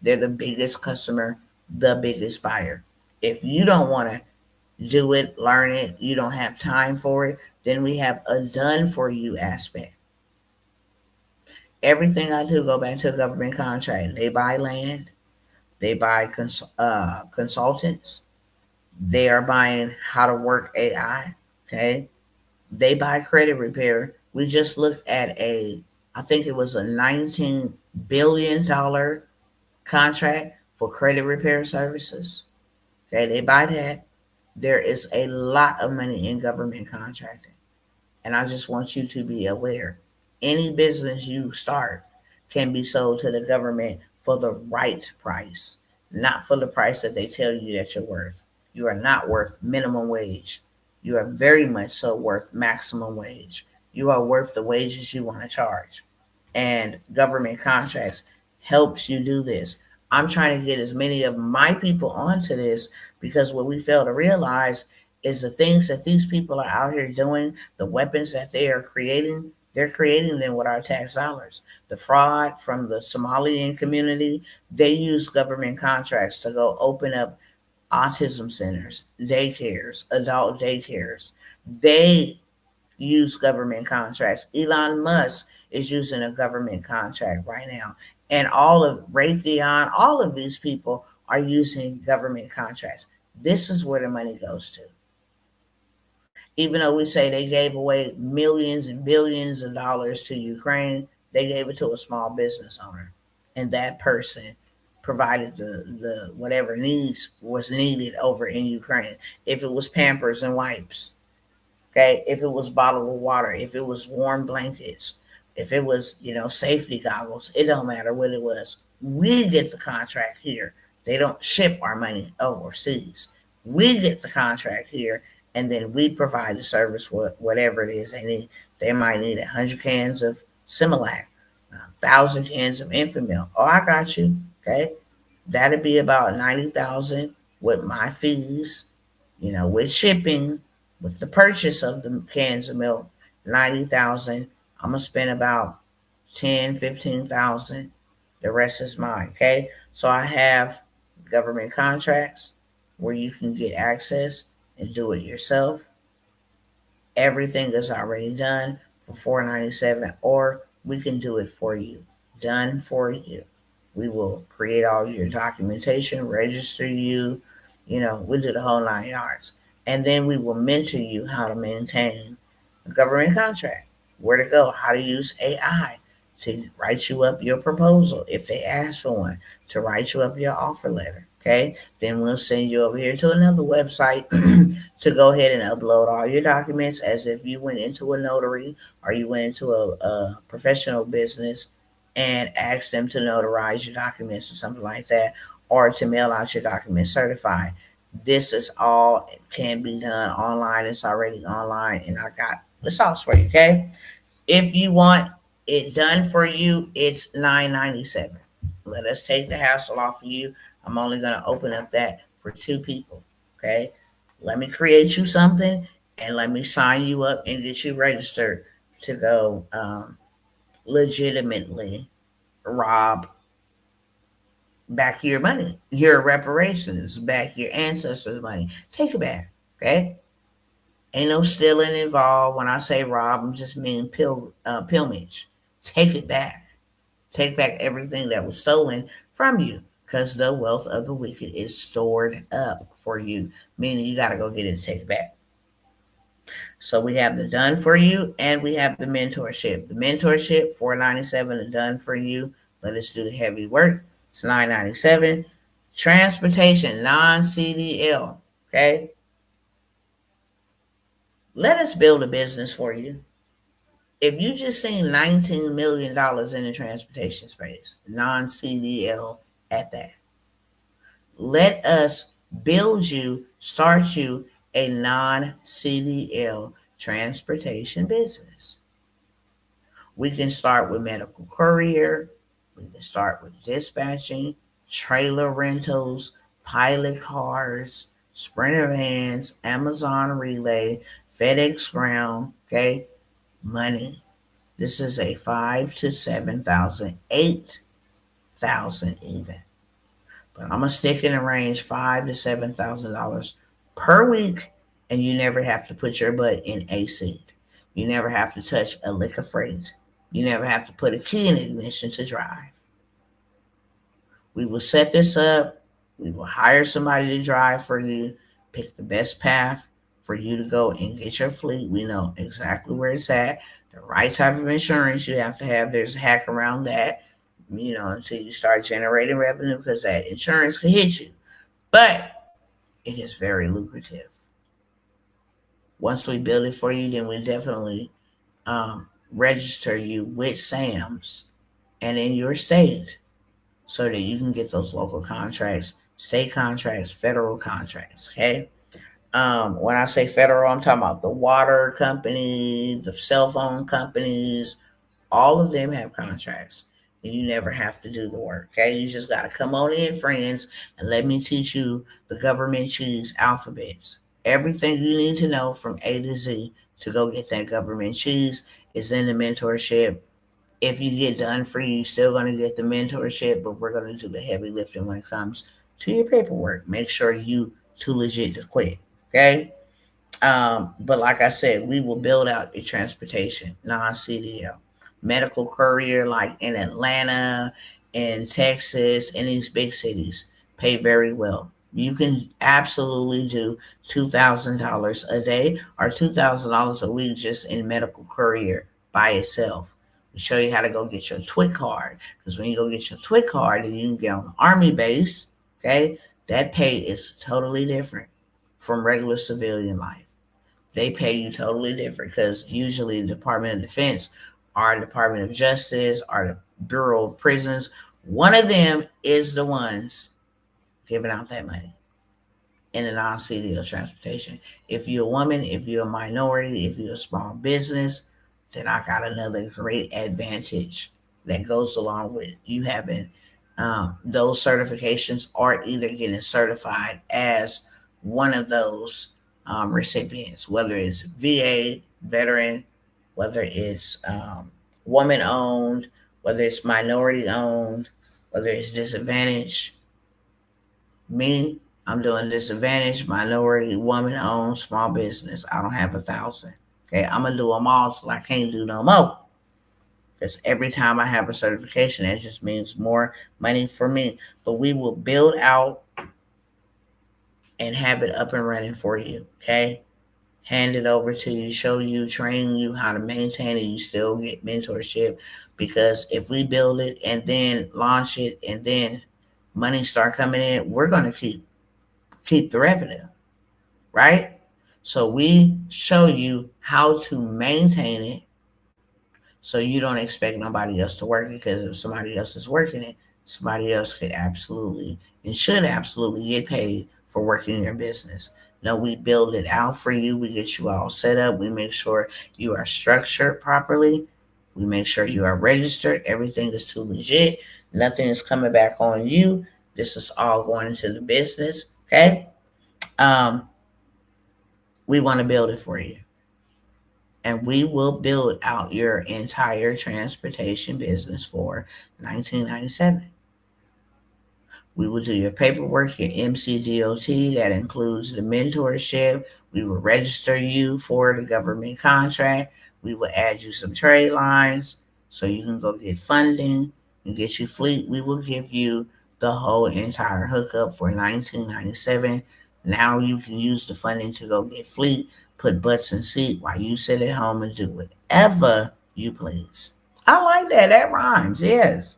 They're the biggest customer, the biggest buyer. If you don't want to do it, learn it, you don't have time for it, then we have a done for you aspect. Everything I do go back to a government contract. They buy land, they buy consultants, they are buying how to work AI. Okay, they buy credit repair. We just looked at I think it was a $19 billion contract for credit repair services. Okay, they buy that. There is a lot of money in government contracting. And I just want you to be aware. Any business you start can be sold to the government for the right price, not for the price that they tell you that you're worth. You are not worth minimum wage. You are very much so worth maximum wage. You are worth the wages you want to charge. And government contracts helps you do this. I'm trying to get as many of my people onto this because what we fail to realize is the things that these people are out here doing, the weapons that they are creating, they're creating them with our tax dollars. The fraud from the Somalian community, they use government contracts to go open up autism centers, daycares, adult daycares. They use government contracts. Elon Musk is using a government contract right now. And all of Raytheon, all of these people are using government contracts. This is where the money goes to. Even though we say they gave away millions and billions of dollars to Ukraine, they gave it to a small business owner. And that person provided the whatever needs was needed over in Ukraine. If it was Pampers and wipes, okay, if it was bottled water, if it was warm blankets, if it was, safety goggles, it don't matter what it was. We get the contract here. They don't ship our money overseas. We get the contract here, and then we provide the service for whatever it is they need. They might need 100 cans of Similac, 1,000 cans of Infamil. Oh, I got you. Okay, that'd be about 90,000 with my fees, with shipping, with the purchase of the cans of milk, 90,000. I'm gonna spend about 10, 15,000. The rest is mine. Okay. So I have government contracts where you can get access and do it yourself. Everything is already done for $4.97, or we can do it for you. Done for you. We will create all your documentation, register you, we do the whole 9 yards. And then we will mentor you how to maintain a government contract, where to go, how to use AI to write you up your proposal if they ask for one, to write you up your offer letter. Okay, then we'll send you over here to another website to go ahead and upload all your documents as if you went into a notary or you went into a professional business and asked them to notarize your documents or something like that, or to mail out your documents certified. This is all can be done online. It's already online, and I got the sauce for you. Okay, if you want it done for you, it's $9.97. Let us take the hassle off of you. I'm only going to open up that for two people. Okay. Let me create you something and let me sign you up and get you registered to go legitimately rob back your money, your reparations, back your ancestors' money. Take it back. Okay. Ain't no stealing involved. When I say rob, I'm just mean pilgrimage. Take it back. Take back everything that was stolen from you because the wealth of the wicked is stored up for you, meaning you got to go get it and take it back. So we have the done for you and we have the mentorship. The mentorship, $497, the done for you. Let us do the heavy work. It's $997. Transportation, non-CDL. Okay. Let us build a business for you. If you just seen $19 million in the transportation space, non-CDL at that, let us build you, start you a non-CDL transportation business. We can start with medical courier. We can start with dispatching, trailer rentals, pilot cars, Sprinter vans, Amazon Relay, FedEx Ground. Okay, money. This is a 5 to 7,000, 8,000 even. But I'm gonna stick in the range $5 to 7,000 per week, and you never have to put your butt in a seat. You never have to touch a lick of freight. You never have to put a key in ignition to drive. We will set this up. We will hire somebody to drive for you, pick the best path for you to go and get your fleet. We know exactly where it's at, the right type of insurance you have to have. There's a hack around that, until you start generating revenue because that insurance can hit you. But it is very lucrative. Once we build it for you, then we definitely register you with SAMs and in your state so that you can get those local contracts, state contracts, federal contracts. Okay. When I say federal, I'm talking about the water company, the cell phone companies, all of them have contracts. And you never have to do the work. Okay. You just got to come on in, friends, and let me teach you the government cheese alphabets. Everything you need to know from A to Z to go get that government cheese is in the mentorship. If you get done for you, you're still going to get the mentorship, but we're going to do the heavy lifting when it comes to your paperwork. Make sure you too legit to quit. Okay. But like I said, we will build out your transportation, non-CDL, medical courier, like in Atlanta, in Texas, in these big cities, pay very well. You can absolutely do $2,000 a day or $2,000 a week just in medical courier by itself. We show you how to go get your TWIC card, because when you go get your TWIC card, then you can get on the Army base. Okay, that pay is totally different from regular civilian life. They pay you totally different because usually the Department of Defense or Department of Justice or the Bureau of Prisons, one of them is the ones giving out that money in the non-CDL transportation. If you're a woman, if you're a minority, if you're a small business, then I got another great advantage that goes along with you having those certifications or either getting certified as one of those recipients, whether it's VA, veteran, whether it's woman owned, whether it's minority owned, whether it's disadvantaged. Me, I'm doing disadvantaged, minority, woman owned, small business. I don't have 1,000. Okay, I'm gonna do them all till I can't do no more. Because every time I have a certification, it just means more money for me. But we will build out and have it up and running for you. Okay, hand it over to you, show you, train you how to maintain it. You still get mentorship, because if we build it and then launch it and then money start coming in, we're gonna keep the revenue, right? So we show you how to maintain it, so you don't expect nobody else to work it, because if somebody else is working it, somebody else could absolutely and should absolutely get paid for working your business. No, we build it out for you. We get you all set up. We make sure you are structured properly. We make sure you are registered. Everything is too legit. Nothing is coming back on you. This is all going into the business. Okay. Um, we want to build it for you. And we will build out your entire transportation business for $19.97. We will do your paperwork, your MCDOT, that includes the mentorship. We will register you for the government contract. We will add you some trade lines so you can go get funding. You get you fleet, we will give you the whole entire hookup for $19.97. Now you can use the funding to go get fleet, put butts in seat while you sit at home and do whatever you please. I like that. That rhymes. Yes.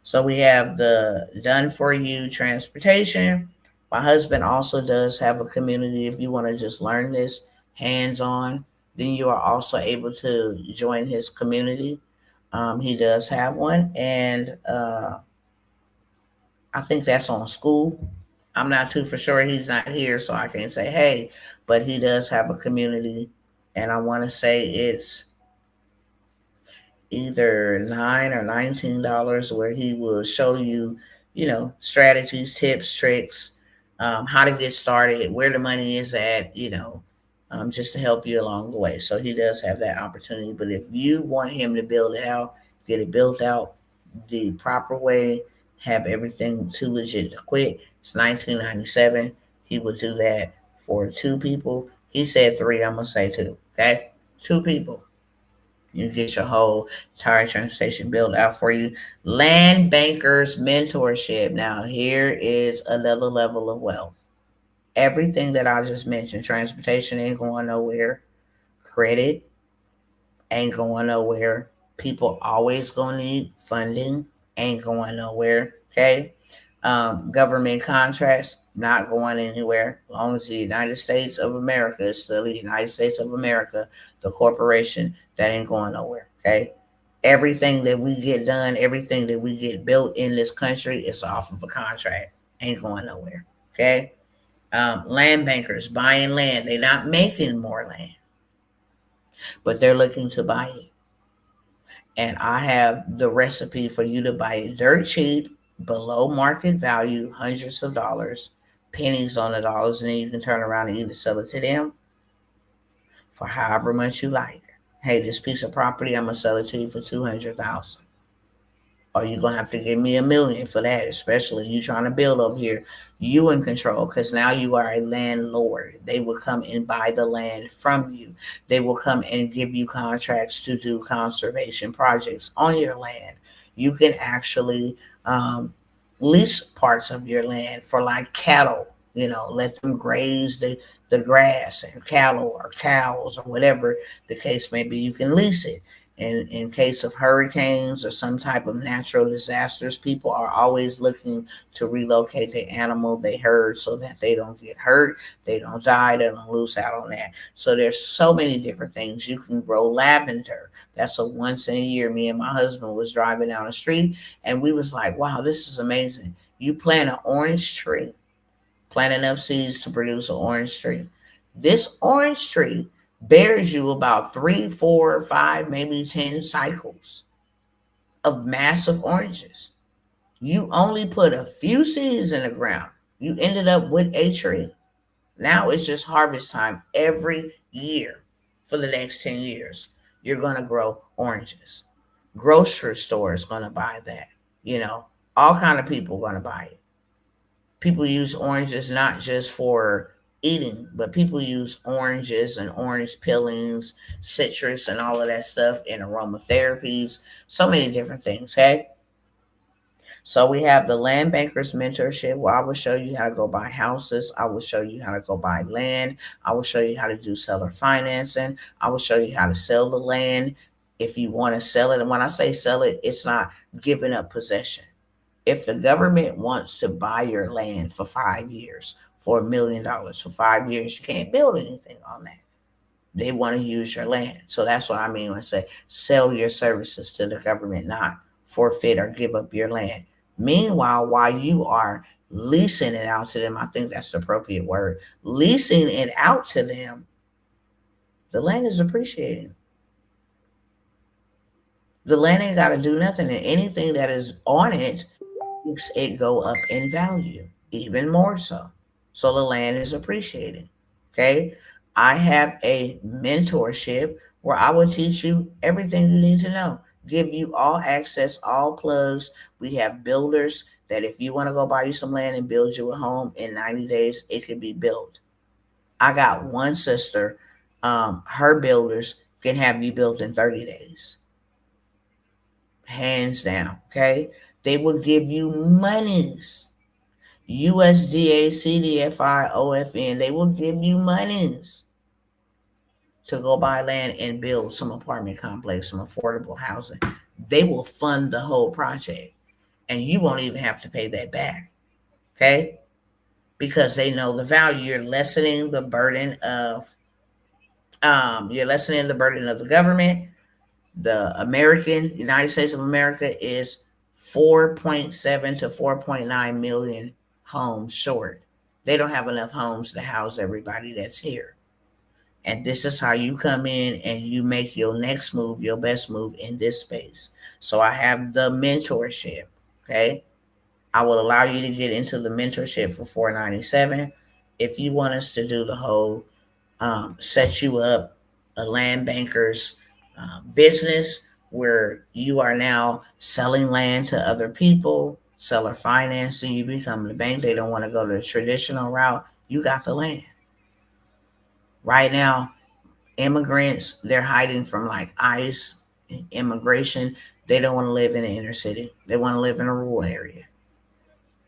So we have the done for you transportation. My husband also does have a community. If you want to just learn this hands on, then you are also able to join his community. He does have one, and I think that's on school. I'm not too for sure. He's not here, so I can't say hey, but he does have a community, and I want to say it's either $9 or $19 where he will show you, strategies, tips, tricks, how to get started, where the money is at, just to help you along the way. So he does have that opportunity. But if you want him to build it out, get it built out the proper way, have everything too legit to quit, it's $19.97. He will do that for two people. He said three. I'm gonna say two. Okay, two people. You get your whole entire transportation built out for you. Land bankers mentorship. Now, here is another level of wealth. Everything that I just mentioned, transportation ain't going nowhere. Credit ain't going nowhere. People always gonna need funding, ain't going nowhere. Okay. Government contracts not going anywhere. As long as the United States of America is still the United States of America, the corporation, that ain't going nowhere. Okay. Everything that we get done, everything that we get built in this country is off of a contract. Ain't going nowhere. Okay. Land bankers buying land. They're not making more land, but they're looking to buy it. And I have the recipe for you to buy it dirt cheap, below market value, hundreds of dollars, pennies on the dollars, and then you can turn around and either sell it to them for however much you like. Hey, this piece of property, I'm gonna sell it to you for 200,000. Or you're gonna have to give me $1 million for that, especially you trying to build over here. You in control because now you are a landlord. They will come and buy the land from you. They will come and give you contracts to do conservation projects on your land. You can actually lease parts of your land for like cattle. Let them graze the grass and cattle or cows or whatever the case may be. You can lease it. In case of hurricanes or some type of natural disasters, people are always looking to relocate the animal they herd so that they don't get hurt, they don't die, they don't lose out on that. So there's so many different things. You can grow lavender. That's a once in a year. Me and my husband was driving down the street and we was like, wow, this is amazing. You plant an orange tree, plant enough seeds to produce an orange tree. This orange tree bears you about 3, 4, 5, maybe 10 cycles of massive oranges. You only put a few seeds in the ground. You ended up with a tree. Now it's just harvest time every year for the next 10 years. You're going to grow oranges. Grocery store is going to buy that. You know, all kind of people are going to buy it. People use oranges not just for eating, but people use oranges and orange peelings, citrus, and all of that stuff in aromatherapies. So many different things. Hey, so we have the land bankers mentorship where I will show you how to go buy houses. I will show you how to go buy land. I will show you how to do seller financing. I will show you how to sell the land if you want to sell it. And when I say sell it, it's not giving up possession. If the government wants to buy your land for 5 years for $1 million for 5 years, you can't build anything on that. They want to use your land. So that's what I mean when I say sell your services to the government, not forfeit or give up your land. Meanwhile, while you are leasing it out to them, I think that's the appropriate word, leasing it out to them, the land is appreciating. The land ain't got to do nothing, and anything that is on it makes it go up in value even more so. So the land is appreciating. Okay. I have a mentorship where I will teach you everything you need to know, give you all access, all plugs. We have builders that if you want to go buy you some land and build you a home in 90 days, it can be built. I got one sister, her builders can have you built in 30 days. hands down. Okay, they will give you monies. USDA, CDFI, OFN, they will give you monies to go buy land and build some apartment complex, some affordable housing. They will fund the whole project, and you won't even have to pay that back. Okay, because they know the value. You're lessening the burden of the government. The United States of America is 4.7 to 4.9 million homes short. They don't have enough homes to house everybody that's here. And this is how you come in and you make your next move, your best move in this space. So I have the mentorship. Okay. I will allow you to get into the mentorship for $497. If you want us to do the whole set you up a land banker's business where you are now selling land to other people, seller financing, you become the bank. They don't want to go the traditional route. You got the land. Right now, immigrants, they're hiding from like ICE, immigration. They don't want to live in the inner city. They want to live in a rural area.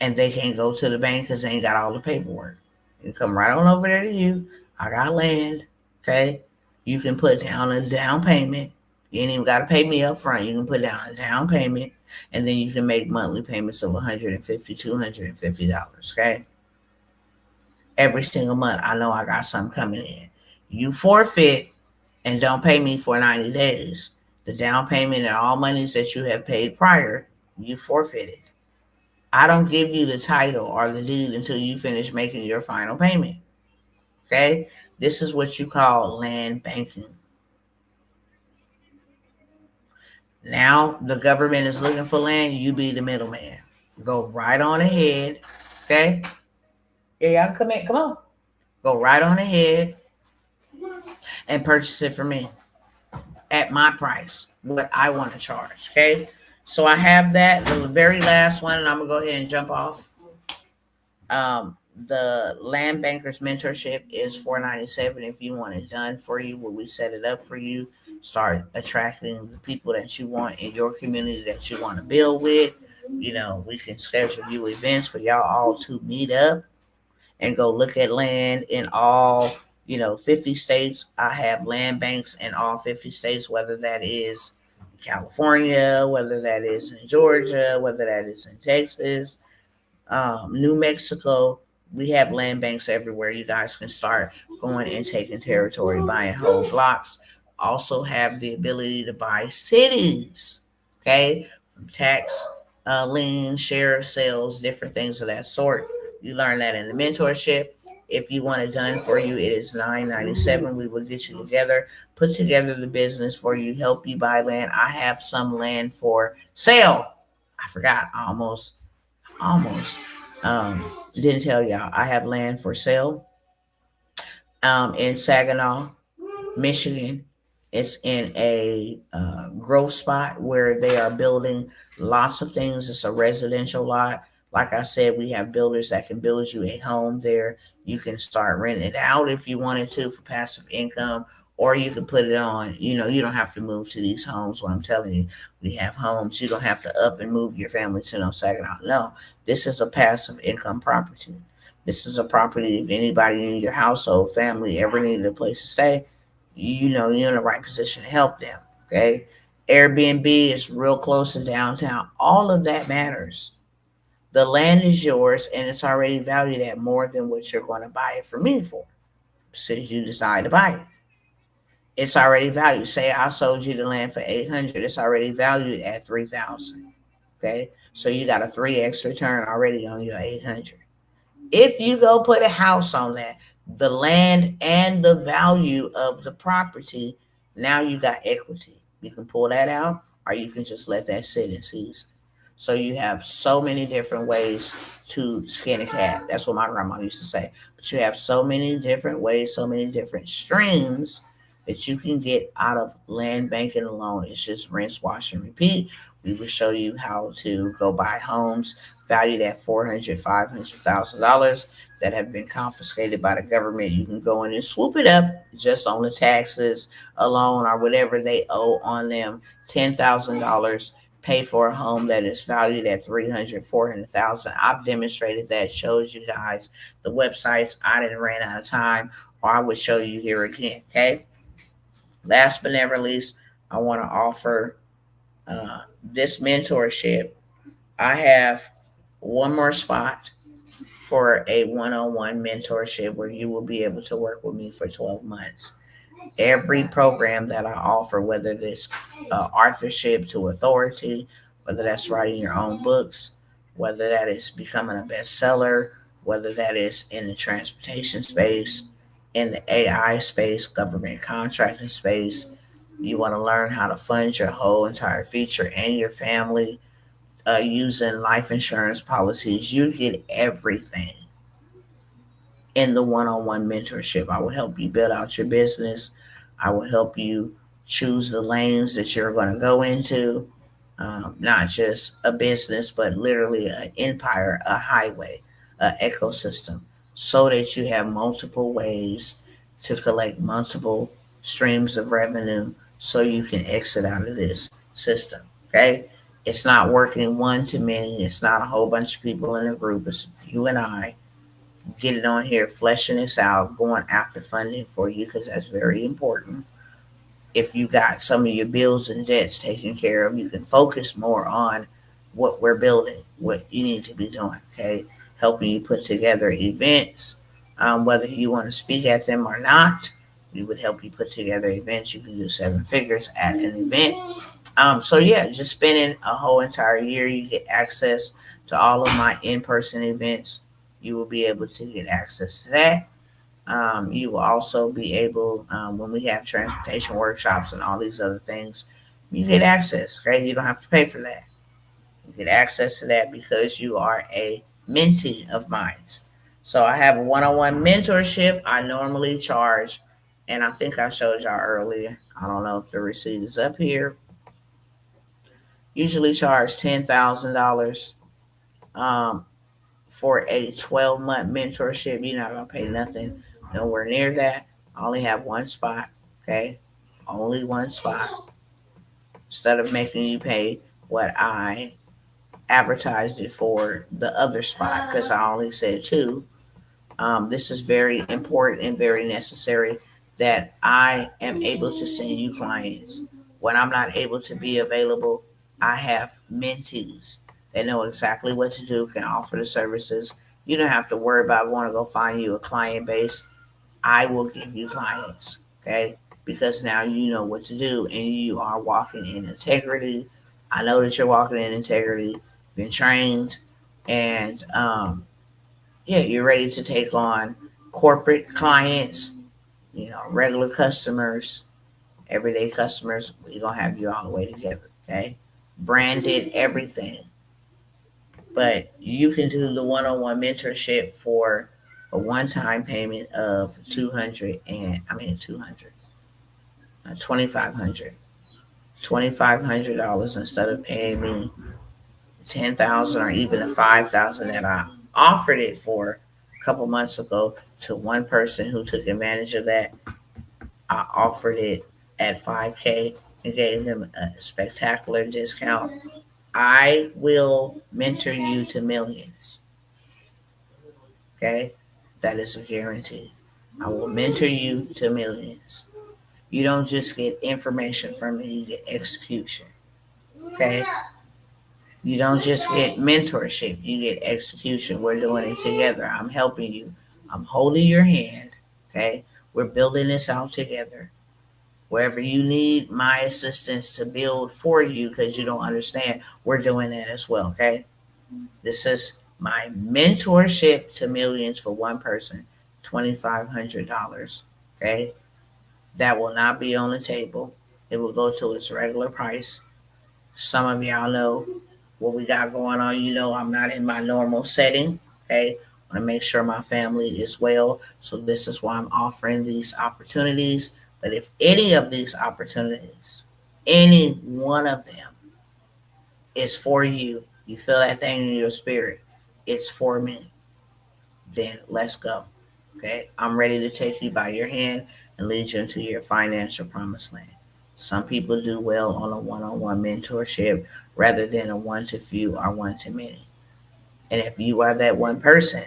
And they can't go to the bank because they ain't got all the paperwork. You come right on over there to you. I got land. Okay. You can put down a down payment. You ain't even got to pay me up front. You can put down a down payment and then you can make monthly payments of $150, $250. Okay. Every single month, I know I got something coming in. You forfeit and don't pay me for 90 days. The down payment and all monies that you have paid prior, you forfeited. I don't give you the title or the deed until you finish making your final payment. Okay? This is what you call land banking. Now the government is looking for land, you be the middleman. Go right on ahead. Okay? Yeah, y'all come in. Come on. Go right on ahead and purchase it from me at my price, what I want to charge. Okay? So I have that. The very last one, and I'm gonna go ahead and jump off. The land bankers mentorship is $497 if you want it done for you. Where we set it up for you, start attracting the people that you want in your community that you want to build with. We can schedule you events for y'all all to meet up and go look at land in all 50 states. I have land banks in all 50 states, whether that is California, whether that is in Georgia, whether that is in Texas, New Mexico. We have land banks everywhere. You guys can start going and taking territory, buying whole blocks. Also have the ability to buy cities, okay, from tax lien, share of sales, different things of that sort. You learn that in the mentorship. If you want it done for you, it is $997. We will get you together, put together the business for you, help you buy land. I have some land for sale. I forgot almost. Didn't tell y'all. I have land for sale in Saginaw, Michigan. It's in a growth spot where they are building lots of things. It's a residential lot. Like I said, we have builders that can build you a home there. You can start renting it out if you wanted to for passive income, or you can put it on. You don't have to move to these homes. What I'm telling you, we have homes. You don't have to up and move your family to no Saginaw. No, this is a passive income property. This is a property. If anybody in your household, family ever needed a place to stay, you're in the right position to help them. Okay. Airbnb is real close to downtown. All of that matters. The land is yours and it's already valued at more than what you're going to buy it from me for. Since you decide to buy it, it's already valued. Say I sold you the land for 800, it's already valued at 3,000. Okay. So you got a 3x return already on your 800. If you go put a house on that, the land and the value of the property, now you got equity. You can pull that out or you can just let that sit and seize. So you have so many different ways to skin a cat. That's what my grandma used to say. But you have so many different ways, so many different streams that you can get out of land banking alone. It's just rinse, wash, and repeat. We will show you how to go buy homes valued at $400,000, $500,000 that have been confiscated by the government. You can go in and swoop it up just on the taxes alone or whatever they owe on them. $10,000 pay for a home that is valued at 300, 400,000. I've demonstrated that, shows you guys the websites. I didn't ran out of time, or I would show you here again. Okay. Last but never least, I want to offer this mentorship. I have one more spot for a one-on-one mentorship where you will be able to work with me for 12 months. Every program that I offer, whether it's authorship to authority, whether that's writing your own books, whether that is becoming a bestseller, whether that is in the transportation space, in the AI space, government contracting space, you want to learn how to fund your whole entire future and your family using life insurance policies. You get everything in the one-on-one mentorship. I will help you build out your business. I will help you choose the lanes that you're going to go into. Not just a business, but literally an empire, a highway, an ecosystem, so that you have multiple ways to collect multiple streams of revenue so you can exit out of this system. Okay? It's not working one to many. It's not a whole bunch of people in a group. It's you and I getting on here, fleshing this out, going after funding for you because that's very important. If you got some of your bills and debts taken care of, you can focus more on what we're building, what you need to be doing. Okay, helping you put together events, whether you want to speak at them or not. We would help you put together events. You can do seven figures at an event. So yeah, just spending a whole entire year, you get access to all of my in-person events. You will be able to get access to that. You will also be able, when we have transportation workshops and all these other things, you get access. Okay, you don't have to pay for that. You get access to that because you are a mentee of mine. So I have a one-on-one mentorship. I normally charge, and I think I showed y'all earlier. I don't know if the receipt is up here. Usually charge $10,000 um, for a 12-month mentorship. You're not gonna pay nothing, nowhere near that. I only have one spot. Okay, only one spot. Instead of making you pay what I advertised it for the other spot, because I only said two. This is very important and very necessary that I am able to send you clients. When I'm not able to be available, I have mentees that know exactly what to do, can offer the services. You don't have to worry about going to go find you a client base. I will give you clients, okay? Because now you know what to do and you are walking in integrity. I know that you're walking in integrity, been trained, and yeah, you're ready to take on corporate clients, regular customers, everyday customers. We're gonna have you all the way together, okay? Branded everything. But you can do the one-on-one mentorship for a one-time payment of 2,500, $2,500 instead of paying me 10,000 or even the 5,000 that I offered it for a couple months ago to one person who took advantage of that. I offered it at 5K and gave them a spectacular discount. I will mentor you to millions. Okay? That is a guarantee. I will mentor you to millions. You don't just get information from me, you get execution. Okay? You don't just get mentorship, you get execution. We're doing it together. I'm helping you. I'm holding your hand. Okay? We're building this out together. Wherever you need my assistance to build for you because you don't understand, we're doing that as well. Okay? This is my mentorship to millions for one person, $2,500. Okay? That will not be on the table. It will go to its regular price. Some of y'all know what we got going on. You know, I'm not in my normal setting. Okay. I want to make sure my family is well. So this is why I'm offering these opportunities. But if any of these opportunities, any one of them is for you, you feel that thing in your spirit, it's for me, then let's go. Okay. I'm ready to take you by your hand and lead you into your financial promised land. Some people do well on a one on one mentorship rather than a one to few or one to many. And if you are that one person,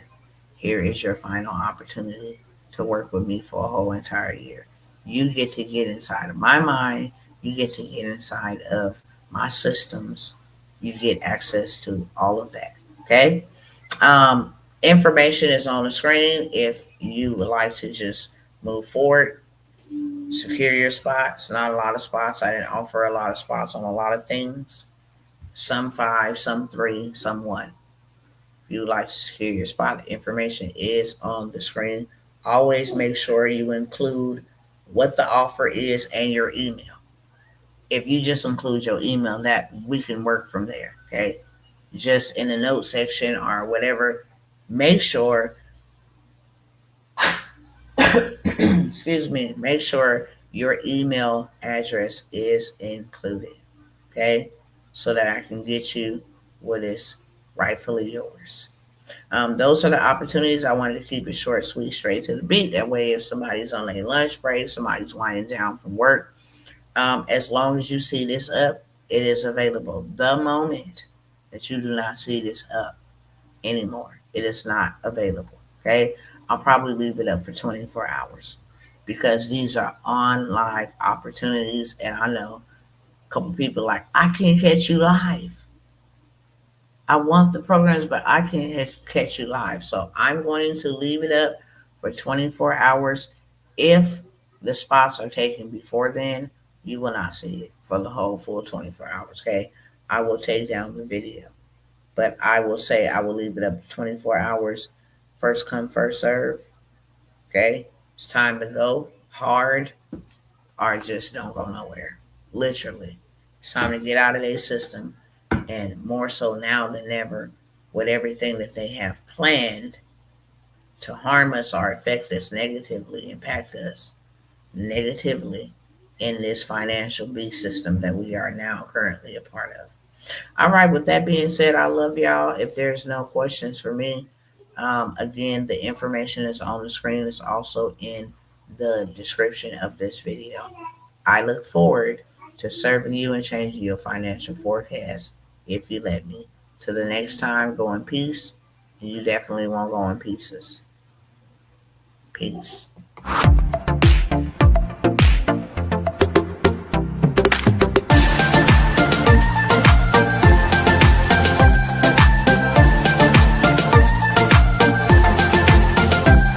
here is your final opportunity to work with me for a whole entire year. You get to get inside of my mind, you get to get inside of my systems, you get access to all of that. Okay? Information is on the screen if you would like to just move forward, secure your spots. Not a lot of spots. I didn't offer a lot of spots on a lot of things. Some five, some three, some one. If you would like to secure your spot, information is on the screen. Always make sure you include what the offer is and your email. If you just include your email, that we can work from there. Okay. Just in the note section or whatever, make sure excuse me, make sure your email address is included. Okay. So that I can get you what is rightfully yours. Those are the opportunities. I wanted to keep it short, sweet, straight to the beat. That way, if somebody's on a lunch break, somebody's winding down from work, as long as you see this up, it is available. The moment that you do not see this up anymore, it is not available. Okay, I'll probably leave it up for 24 hours because these are on live opportunities, and I know a couple people like I can't catch you live. I want the programs, but I can't catch you live. So I'm going to leave it up for 24 hours. If the spots are taken before then, you will not see it for the whole full 24 hours. Okay. I will take down the video, but I will say I will leave it up to 24 hours. First come, first serve. Okay. It's time to go hard or just don't go nowhere. Literally. It's time to get out of their system, and more so now than ever, with everything that they have planned to harm us or affect us negatively, impact us negatively in this financial beast system that we are now currently a part of. All right, with that being said, I love y'all. If there's no questions for me, again, the information is on the screen. It's also in the description of this video. I look forward to serving you and changing your financial forecast if you let me. Till the next time, go in peace. And you definitely won't go in pieces. Peace.